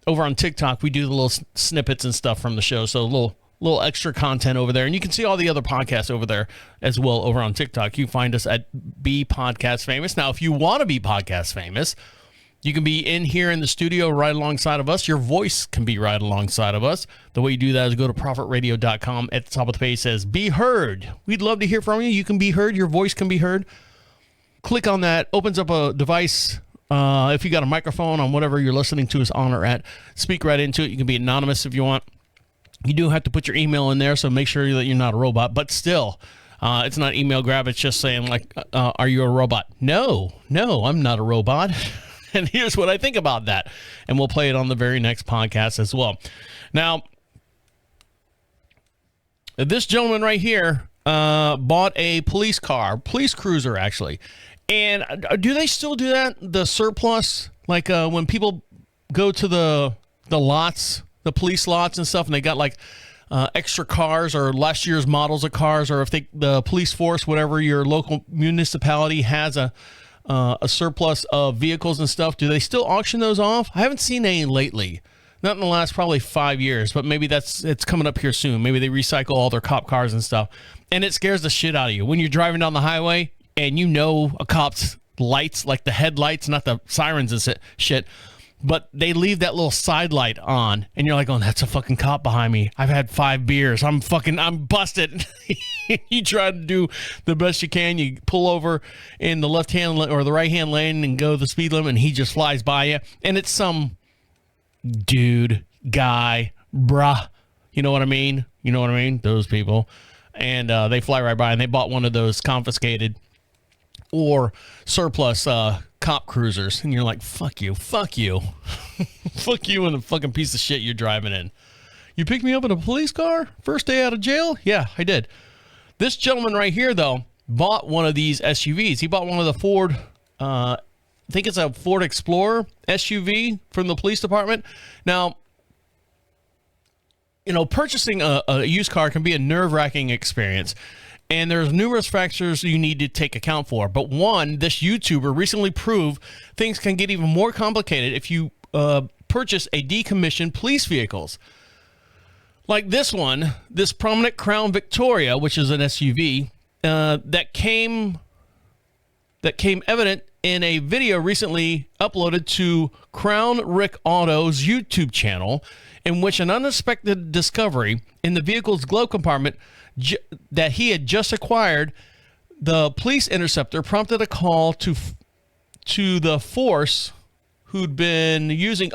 over on TikTok, we do the little snippets and stuff from the show, so a little extra content over there. And you can see all the other podcasts over there as well over on TikTok. You find us at Be Podcast Famous. Now, if you want to be podcast famous, you can be in here in the studio right alongside of us. Your voice can be right alongside of us. The way you do that is go to profitradio.com. At the top of the page says Be Heard. We'd love to hear from you. You can be heard. Your voice can be heard. Click on that. Opens up a device. If you got a microphone on whatever you're listening to us on or at, speak right into it. You can be anonymous if you want. You do have to put your email in there, so make sure that you're not a robot. But still, it's not email grab. It's just saying, like, are you a robot? No, I'm not a robot. And here's what I think about that. And we'll play it on the very next podcast as well. Now, this gentleman right here bought a police cruiser, actually. And do they still do that? The surplus? Like when people go to the lots, the police lots and stuff, and they got like extra cars or last year's models of cars, or if the police force, whatever your local municipality has a surplus of vehicles and stuff, do they still auction those off? I haven't seen any lately. Not in the last probably 5 years, but maybe it's coming up here soon. Maybe they recycle all their cop cars and stuff. And it scares the shit out of you when you're driving down the highway and a cop's lights, like the headlights, not the sirens and shit, but they leave that little side light on, and you're like, oh, that's a fucking cop behind me. I've had 5 beers. I'm busted. You try to do the best you can. You pull over in the left-hand or the right-hand lane and go the speed limit, and he just flies by you. And it's some dude, guy, bruh. You know what I mean? Those people. And they fly right by, and they bought one of those confiscated or surplus cop cruisers, and you're like, fuck you fuck you and the fucking piece of shit you're driving in. You picked me up in a police car first day out of jail? Yeah, I did. This gentleman right here, though, bought one of these SUVs. He bought one of the Ford, I think it's a Ford Explorer SUV from the police department. Now, purchasing a used car can be a nerve-wracking experience. And there's numerous factors you need to take account for. But one, this YouTuber recently proved things can get even more complicated if you purchase a decommissioned police vehicles. Like this one, this prominent Crown Victoria, which is an SUV, that came evident in a video recently uploaded to Crown Rick Auto's YouTube channel, in which an unexpected discovery in the vehicle's glove compartment that he had just acquired, the police interceptor prompted a call to the force who'd been using.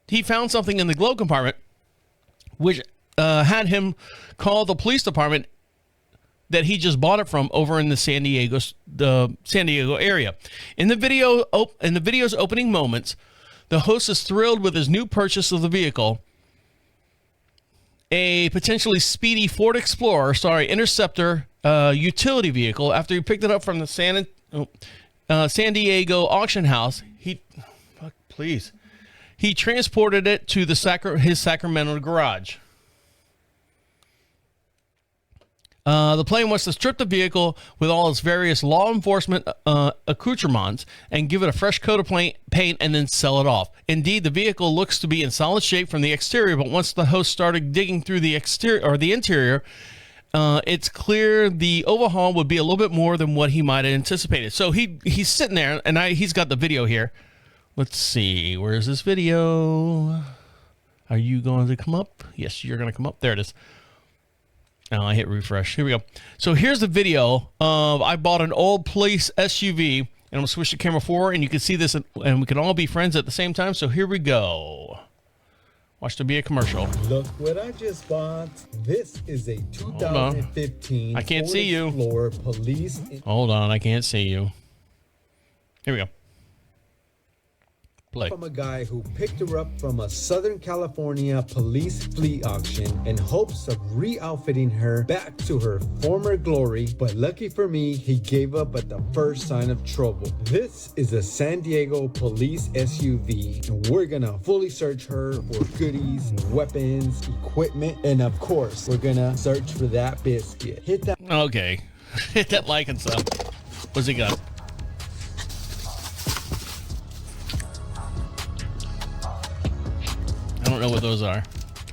He found something in the glove compartment, which had him call the police department that he just bought it from over in the San Diego area. In the video's opening moments, the host is thrilled with his new purchase of the vehicle, a potentially speedy Ford Interceptor utility vehicle. After he picked it up from the San Diego auction house, he transported it to his Sacramento garage. The plan was to strip the vehicle with all its various law enforcement accoutrements and give it a fresh coat of paint and then sell it off. Indeed, the vehicle looks to be in solid shape from the exterior, but once the host started digging through the interior, it's clear the overhaul would be a little bit more than what he might have anticipated. So he's sitting there, and he's got the video here. Let's see, where's this video? Are you going to come up? Yes, you're going to come up. There it is. Now I hit refresh. Here we go. So here's the video of I bought an old police SUV, and I'm going to switch the camera forward, and you can see this, and we can all be friends at the same time. So here we go. Watch there be a commercial. Look what I just bought. This is a 2015 I can't Ford see you. Explorer police. Hold on, I can't see you. Here we go. Play. From a guy who picked her up from a Southern California police fleet auction in hopes of re-outfitting her back to her former glory, but lucky for me, he gave up at the first sign of trouble. This is a San Diego police SUV, and we're gonna fully search her for goodies, weapons, equipment, and of course, we're gonna search for that biscuit. Hit that. Okay. Hit that like and stuff. What's he got? I don't know what those are.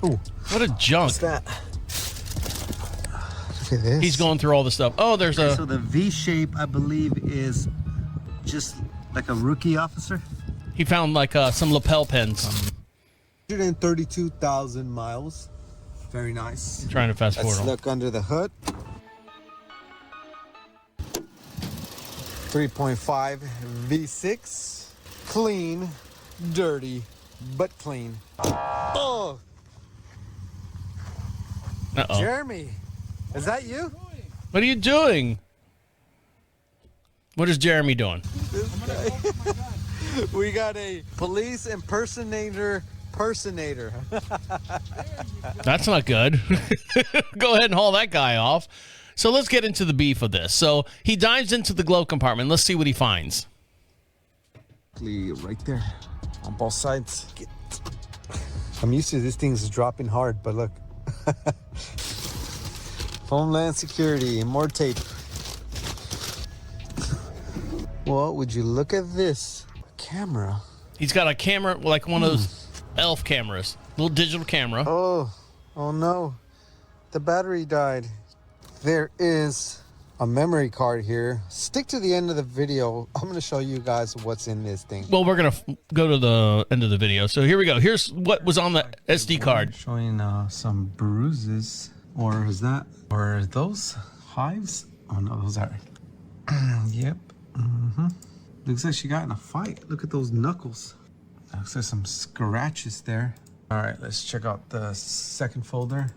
Ooh. What a junk. What's that? Look at this. He's going through all the stuff. Oh, there's a... So the V shape, I believe, is just like a rookie officer. He found like some lapel pins. 132,000 miles. Very nice. I'm trying to fast forward. Let's look under the hood. 3.5 V6. Clean, dirty, but clean. Oh! Uh-oh. Jeremy, is that you? What are you doing? What is Jeremy doing? We got a police impersonator. That's not good. Go ahead and haul that guy off. So let's get into the beef of this. So he dives into the glove compartment. Let's see what he finds. Right there on both sides. I'm used to this thing's dropping hard, but look. Homeland Security, more tape. Well, would you look at this? A camera. He's got a camera, like one of those elf cameras. Little digital camera. Oh no. The battery died. There is a memory card here. Stick to the end of the video. I'm going to show you guys what's in this thing. Well, we're going to go to the end of the video. So here we go. Here's what was on the SD card. Showing some bruises. Or is that? Or are those hives? Oh, no, those are. Yep. Looks like she got in a fight. Look at those knuckles. Looks like some scratches there. All right, let's check out the second folder.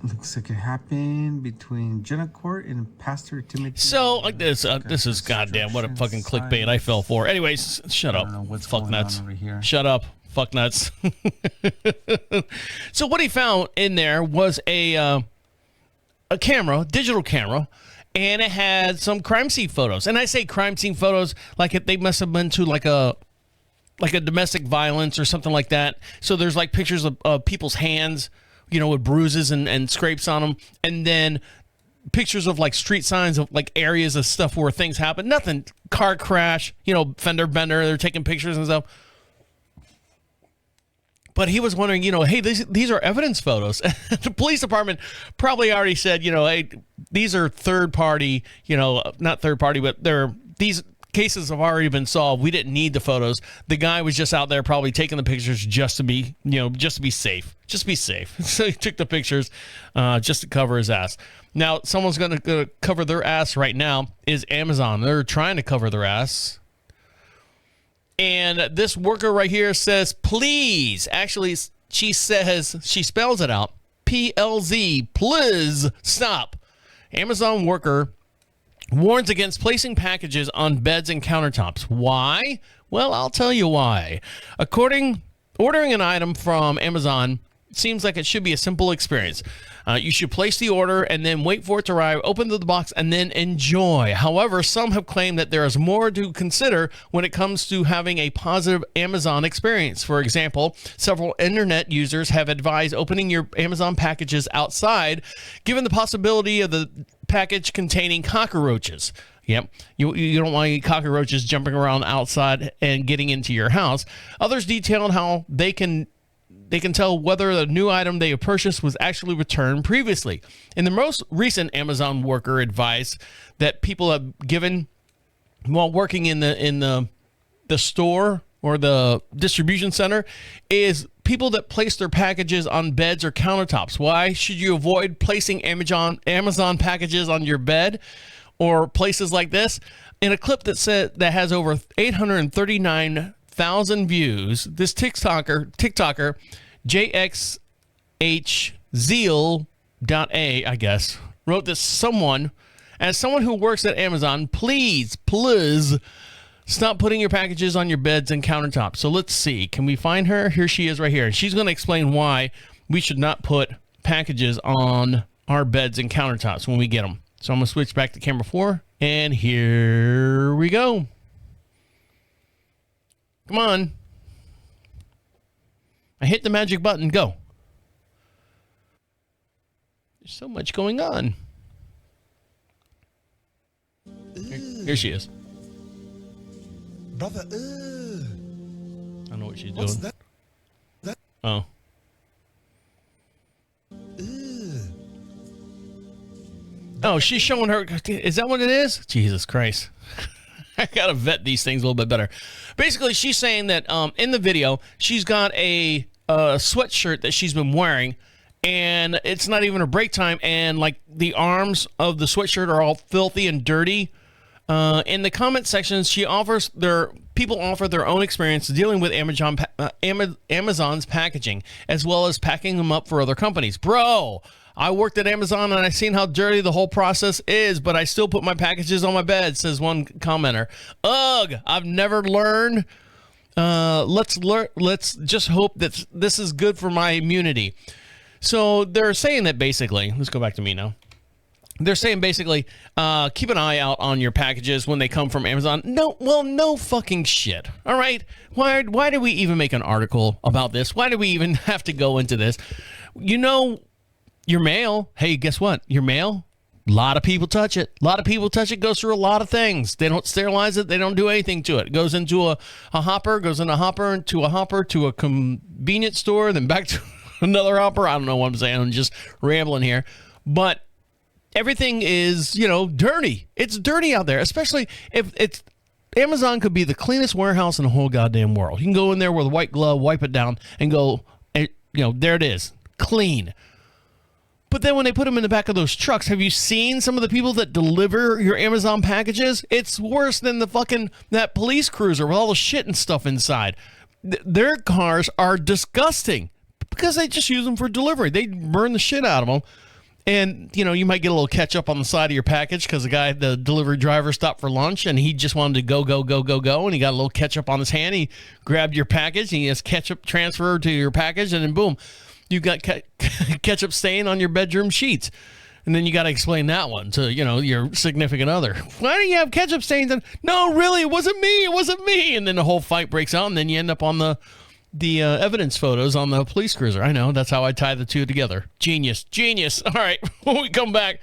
Looks like it happened between Jenna Court and Pastor Timothy. So like this is goddamn what a fucking clickbait I fell for. Anyways, shut up. Fuck nuts. Shut up. Fuck nuts. So what he found in there was a camera, digital camera, and it had some crime scene photos. And I say crime scene photos like they must have been to like a domestic violence or something like that. So there's like pictures of people's hands, you know, with bruises and scrapes on them. And then pictures of like street signs of like areas of stuff where things happen. Nothing, car crash, you know, fender bender. They're taking pictures and stuff. But he was wondering, you know, hey, these are evidence photos. The police department probably already said, you know, hey, these are third party, you know, not third party, but these cases have already been solved. We didn't need the photos. The guy was just out there probably taking the pictures just to be, you know, just to be safe. Just be safe. So he took the pictures just to cover his ass. Now, someone's going to cover their ass right now is Amazon. They're trying to cover their ass. And this worker right here says, please. Actually, she spells it out. PLZ, please stop. Amazon worker warns against placing packages on beds and countertops. Why? Well, I'll tell you why. Ordering an item from Amazon seems like it should be a simple experience. You should place the order and then wait for it to arrive, open the box, and then enjoy. However, some have claimed that there is more to consider when it comes to having a positive Amazon experience. For example, several internet users have advised opening your Amazon packages outside, given the possibility of the package containing cockroaches. Yep, you don't want any cockroaches jumping around outside and getting into your house. Others detailed how they can tell whether the new item they have purchased was actually returned previously. In the most recent Amazon worker advice that people have given while working in the store or the distribution center is people that place their packages on beds or countertops. Why should you avoid placing Amazon packages on your bed or places like this? In a clip that has over 839,000 views, this TikToker JXHZeal.a, I guess, wrote this. As someone who works at Amazon, please Stop putting your packages on your beds and countertops. So let's see. Can we find her? Here she is right here. And she's going to explain why we should not put packages on our beds and countertops when we get them. So I'm going to switch back to camera 4. And here we go. Come on. I hit the magic button. Go. There's so much going on. Here she is. Brother, I don't know what she's what's doing. that? Oh. Oh, she's showing her. Is that what it is? Jesus Christ. I gotta vet these things a little bit better. Basically, she's saying that in the video, she's got a sweatshirt that she's been wearing, and it's not even her break time, and like the arms of the sweatshirt are all filthy and dirty. In the comment sections, people offer their own experience dealing with Amazon's packaging, as well as packing them up for other companies. Bro, I worked at Amazon and I've seen how dirty the whole process is, but I still put my packages on my bed, says one commenter. Ugh, I've never learned. Let's just hope that this is good for my immunity. So they're saying that basically, let's go back to me now. They're saying basically, keep an eye out on your packages when they come from Amazon. No fucking shit. All right. Why did we even make an article about this? Why do we even have to go into this? You know, your mail. Hey, guess what? Your mail. A lot of people touch it. A lot of people touch it. Goes through a lot of things. They don't sterilize it. They don't do anything to it. It goes into a hopper. Goes in a hopper to a convenience store. Then back to another hopper. I don't know what I'm saying. I'm just rambling here, but everything is, dirty. It's dirty out there, especially if it's Amazon could be the cleanest warehouse in the whole goddamn world. You can go in there with a white glove, wipe it down, and go, there it is, clean. But then when they put them in the back of those trucks, have you seen some of the people that deliver your Amazon packages? It's worse than that police cruiser with all the shit and stuff inside. Their cars are disgusting because they just use them for delivery. They burn the shit out of them. And, you might get a little ketchup on the side of your package because the delivery driver stopped for lunch and he just wanted to go. And he got a little ketchup on his hand. He grabbed your package and he has ketchup transferred to your package. And then boom, you got ketchup stain on your bedroom sheets. And then you got to explain that one to, your significant other. Why do you have ketchup stains? And no, really, it wasn't me. And then the whole fight breaks out and then you end up on the evidence photos on the police cruiser. I know, that's how I tie the two together. Genius. All right, when we come back,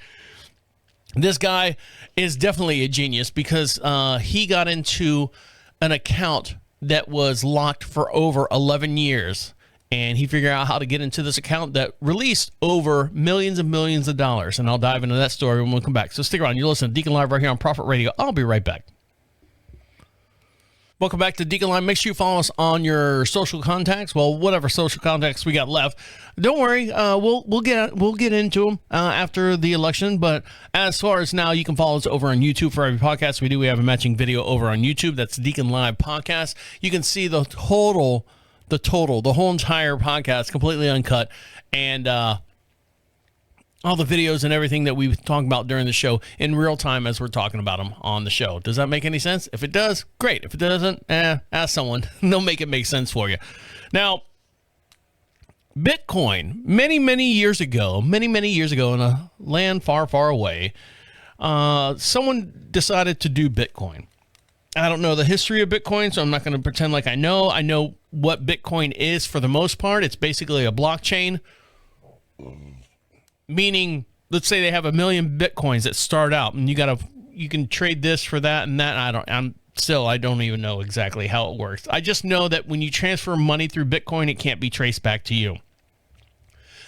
this guy is definitely a genius because he got into an account that was locked for over 11 years, and he figured out how to get into this account that released over millions and millions of dollars, and I'll dive into that story when we come back. So stick around. You're listening to Deacon Live right here on Prophet Radio. I'll be right back. Welcome back to Deacon Live. Make sure you follow us on your social contacts. Well, whatever social contacts we got left. Don't worry, we'll get into them after the election. But as far as now, you can follow us over on YouTube for every podcast we do. We have a matching video over on YouTube. That's Deacon Live Podcast. You can see the whole entire podcast completely uncut, and all the videos and everything that we talk about during the show in real time as we're talking about them on the show. Does that make any sense? If it does, great. If it doesn't, ask someone. They'll make it make sense for you. Now, Bitcoin, many years ago in a land far, far away, someone decided to do Bitcoin. I don't know the history of Bitcoin, so I'm not going to pretend like I know. I know what Bitcoin is for the most part. It's basically a blockchain. Meaning, let's say they have 1 million Bitcoins that start out, and you can trade this for that and that. I don't even know exactly how it works. I just know that when you transfer money through Bitcoin, it can't be traced back to you.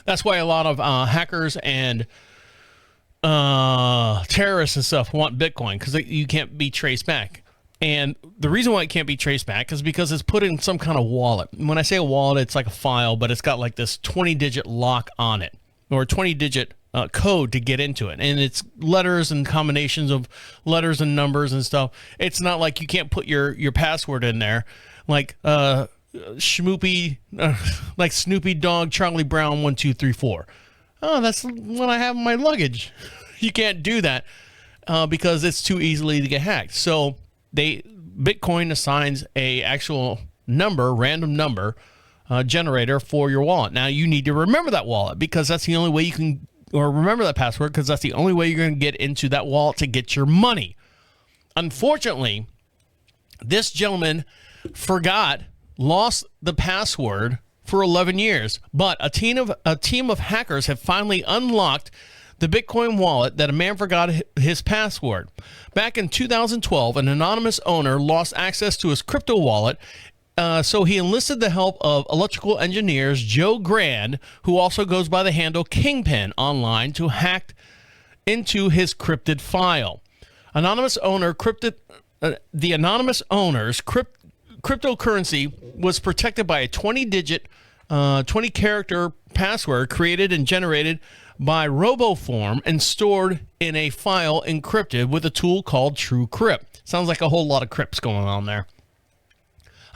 That's why a lot of hackers and terrorists and stuff want Bitcoin, because you can't be traced back. And the reason why it can't be traced back is because it's put in some kind of wallet. When I say a wallet, it's like a file, but it's got like this 20-digit lock on it, or a 20-digit code to get into it. And it's letters and combinations of letters and numbers and stuff. It's not like you can't put your password in there, like Schmoopy, like Snoopy Dog Charlie Brown 1234. Oh, that's what I have in my luggage. You can't do that because it's too easily to get hacked. So Bitcoin assigns a actual number, random number generator for your wallet. Now you need to remember that wallet because that's the only way you can, or remember that password because that's the only way you're going to get into that wallet to get your money. Unfortunately, this gentleman lost the password for 11 years, but a team of hackers have finally unlocked the Bitcoin wallet that a man forgot his password. Back in 2012, an anonymous owner lost access to his crypto wallet, so he enlisted the help of electrical engineers Joe Grand, who also goes by the handle Kingpin online, to hack into his cryptid file. The anonymous owner's cryptocurrency was protected by a 20-character password created and generated by RoboForm and stored in a file encrypted with a tool called TrueCrypt. Sounds like a whole lot of crypts going on there.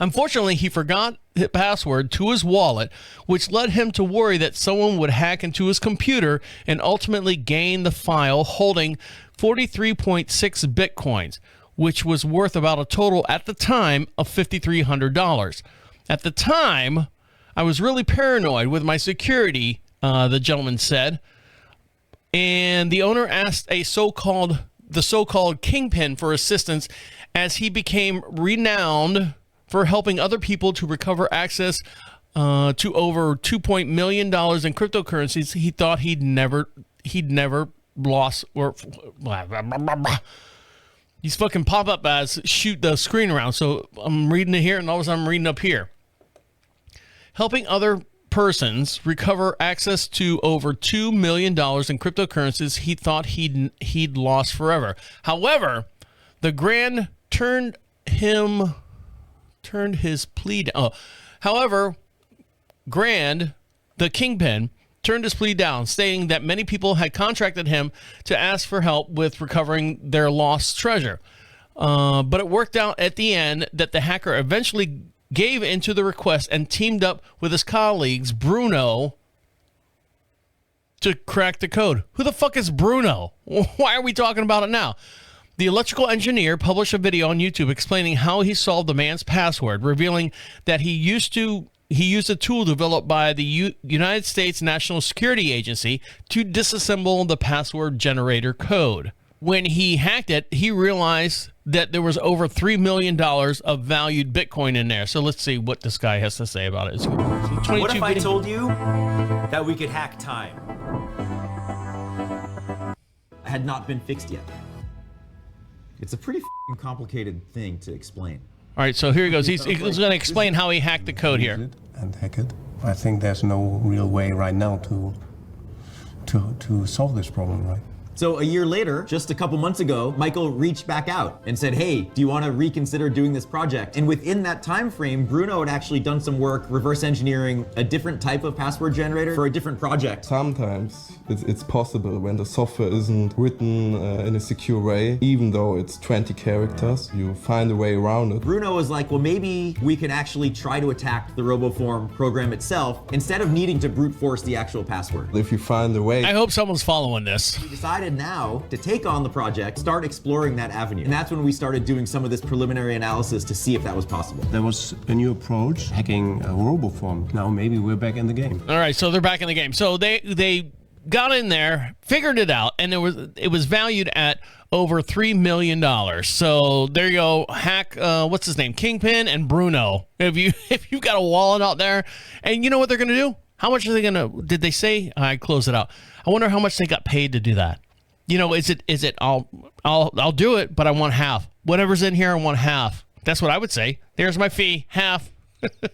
Unfortunately, he forgot the password to his wallet, which led him to worry that someone would hack into his computer and ultimately gain the file holding 43.6 Bitcoins, which was worth about a total at the time of $5,300. At the time, I was really paranoid with my security, the gentleman said. And the owner asked the so-called Kingpin for assistance as he became renowned for helping other people to recover access to over $2 million in cryptocurrencies he thought he'd never lost. Or these fucking pop-up ads shoot the screen around, so I'm reading it here and all of a sudden I'm reading up here. Helping other persons recover access to over $2 million in cryptocurrencies he thought he'd lost forever. However, the Grand turned his plea down. However, Grand, the Kingpin, turned his plea down, stating that many people had contracted him to ask for help with recovering their lost treasure. But it worked out at the end that the hacker eventually gave into the request and teamed up with his colleagues, Bruno, to crack the code. Who the fuck is Bruno? Why are we talking about it now? The electrical engineer published a video on YouTube explaining how he solved the man's password, revealing that he used a tool developed by the United States National Security Agency to disassemble the password generator code. When he hacked it, he realized that there was over $3 million of valued Bitcoin in there. So let's see what this guy has to say about it. What if I told you that we could hack time? Had not been fixed yet. It's a pretty complicated thing to explain. All right, so here he goes. He's going to explain how he hacked the code here. And hack it. I think there's no real way right now to solve this problem, right? So a year later, just a couple months ago, Michael reached back out and said, hey, do you want to reconsider doing this project? And within that time frame, Bruno had actually done some work reverse engineering a different type of password generator for a different project. Sometimes it's possible when the software isn't written in a secure way, even though it's 20 characters, you find a way around it. Bruno was like, well, maybe we can actually try to attack the RoboForm program itself instead of needing to brute force the actual password. If you find a way. I hope someone's following this. We decided now to take on the project, start exploring that avenue. And that's when we started doing some of this preliminary analysis to see if that was possible. There was a new approach, hacking RoboForm. Now maybe we're back in the game. All right, so they're back in the game. So they got in there, figured it out, and it was valued at over $3 million. So there you go. Hack, what's his name? Kingpin and Bruno. If you got a wallet out there, and you know what they're gonna do? How much are they gonna? Did they say? I close it out. I wonder how much they got paid to do that. You know, is it? I'll do it, but I want half. Whatever's in here, I want half. That's what I would say. There's my fee, half.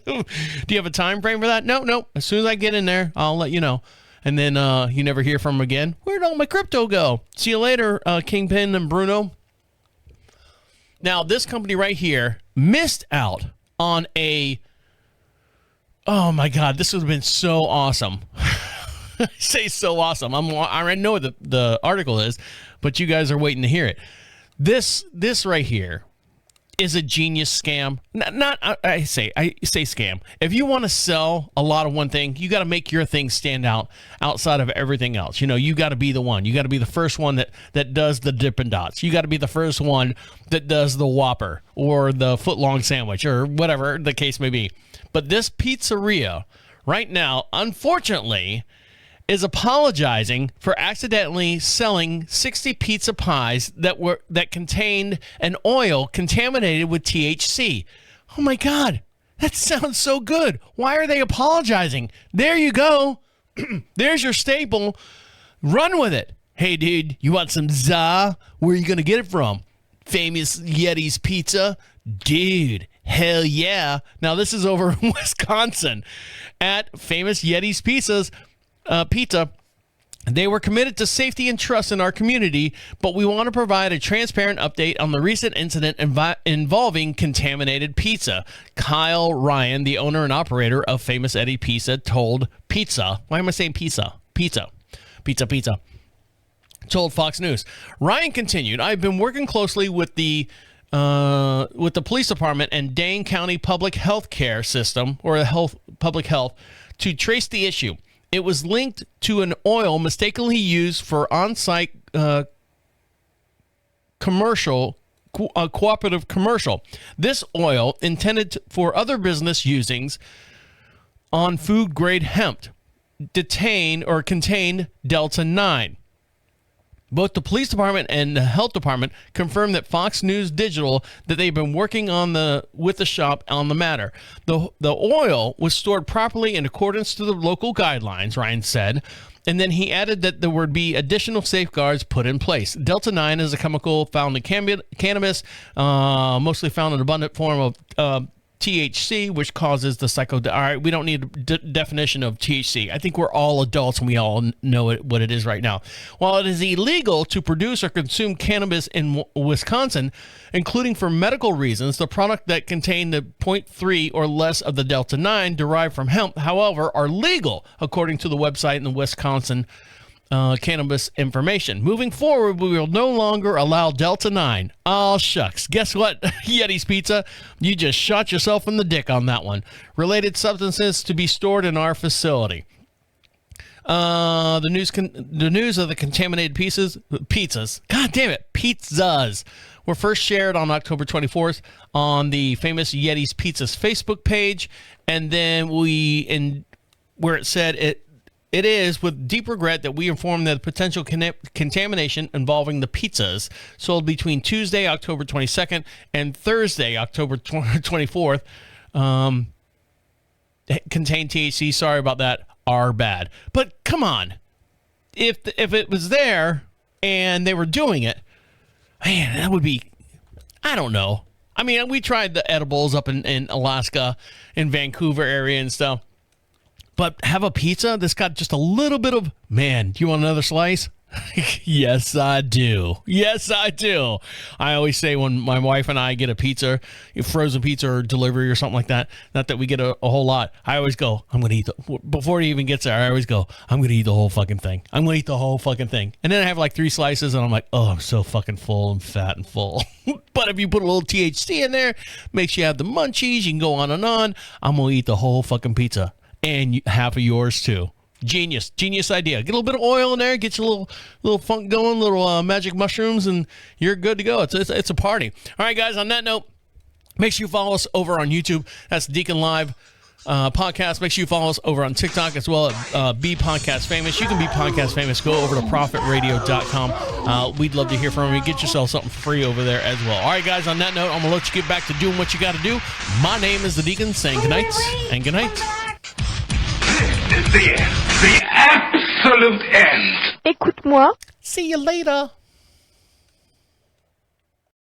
Do you have a time frame for that? No. As soon as I get in there, I'll let you know. And then you never hear from them again. Where'd all my crypto go? See you later, Kingpin and Bruno. Now, this company right here missed out on a... Oh, my God. This would have been so awesome. I say so awesome. I know what the article is, but you guys are waiting to hear it. This right here is a genius scam. I say scam. If you want to sell a lot of one thing, you got to make your thing stand out outside of everything else. You know, you got to be the one. You got to be the first one that does the Dippin' Dots. You got to be the first one that does the Whopper or the foot-long sandwich or whatever the case may be. But this pizzeria right now, unfortunately, is apologizing for accidentally selling 60 pizza pies that contained an oil contaminated with THC. Oh my God, that sounds so good. Why are they apologizing? There you go. There's your staple. Run with it. Hey, dude, you want some za? Where are you going to get it from? Famous Yeti's Pizza? Dude, hell yeah. Now, this is over in Wisconsin at Famous Yeti's Pizza. They were committed to safety and trust in our community, but we want to provide a transparent update on the recent incident involving contaminated pizza. Kyle Ryan, the owner and operator of Famous Eddie Pizza, told Pizza. Why am I saying pizza? Pizza. Told Fox News. Ryan continued, I've been working closely with the police department and Dane County Public Health Care System, or public health, to trace the issue. It was linked to an oil mistakenly used for on-site cooperative commercial. This oil, intended for other business usings on food-grade hemp, contained Delta-9. Both the police department and the health department confirmed that Fox News Digital that they've been working with the shop on the matter. The oil was stored properly in accordance to the local guidelines, Ryan said, and then he added that there would be additional safeguards put in place. Delta-9 is a chemical found in cannabis, mostly found in abundant form of THC, which causes the all right, we don't need a definition of THC. I think we're all adults and we all know what it is right now. While it is illegal to produce or consume cannabis in Wisconsin, including for medical reasons, the product that contained the 0.3 or less of the Delta-9 derived from hemp, however, are legal, according to the website in the Wisconsin cannabis information. Moving forward, we will no longer allow Delta-9. Oh, shucks. Guess what, Yeti's Pizza? You just shot yourself in the dick on that one. Related substances to be stored in our facility. The news of the contaminated pizzas, God damn it, pizzas, were first shared on October 24th on the Famous Yeti's Pizzas Facebook page, and then where it said it is with deep regret that we inform that potential contamination involving the pizzas sold between Tuesday, October 22nd, and Thursday, October 24th, contain THC. Sorry about that. Are bad. But come on, if it was there and they were doing it, man, that would be, I don't know. I mean, we tried the edibles up in Alaska, in Vancouver area and stuff. But have a pizza that's got just a little bit of, man, do you want another slice? Yes, I do. Yes, I do. I always say when my wife and I get a pizza, frozen pizza or delivery or something like that, not that we get a whole lot, I always go, I'm going to eat, before it even gets there, I always go, I'm going to eat the whole fucking thing. I'm going to eat the whole fucking thing. And then I have like 3 slices and I'm like, oh, I'm so fucking full and fat and full. But if you put a little THC in there, makes you have the munchies, you can go on and on. I'm going to eat the whole fucking pizza. And half of yours too. Genius idea. Get a little bit of oil in there, get your little funk going, little magic mushrooms, and you're good to go. It's a party. All right, guys. On that note, make sure you follow us over on YouTube. That's DeaconLive podcast. Make sure you follow us over on TikTok as well at Be Podcast Famous. You can be podcast famous. Go over to profitradio.com. We'd love to hear from you. Get yourself something free over there as well. All right, guys. On that note, I'm gonna let you get back to doing what you got to do. My name is the Deacon, saying goodnight and goodnight. The end. The absolute end. Écoute-moi. See you later.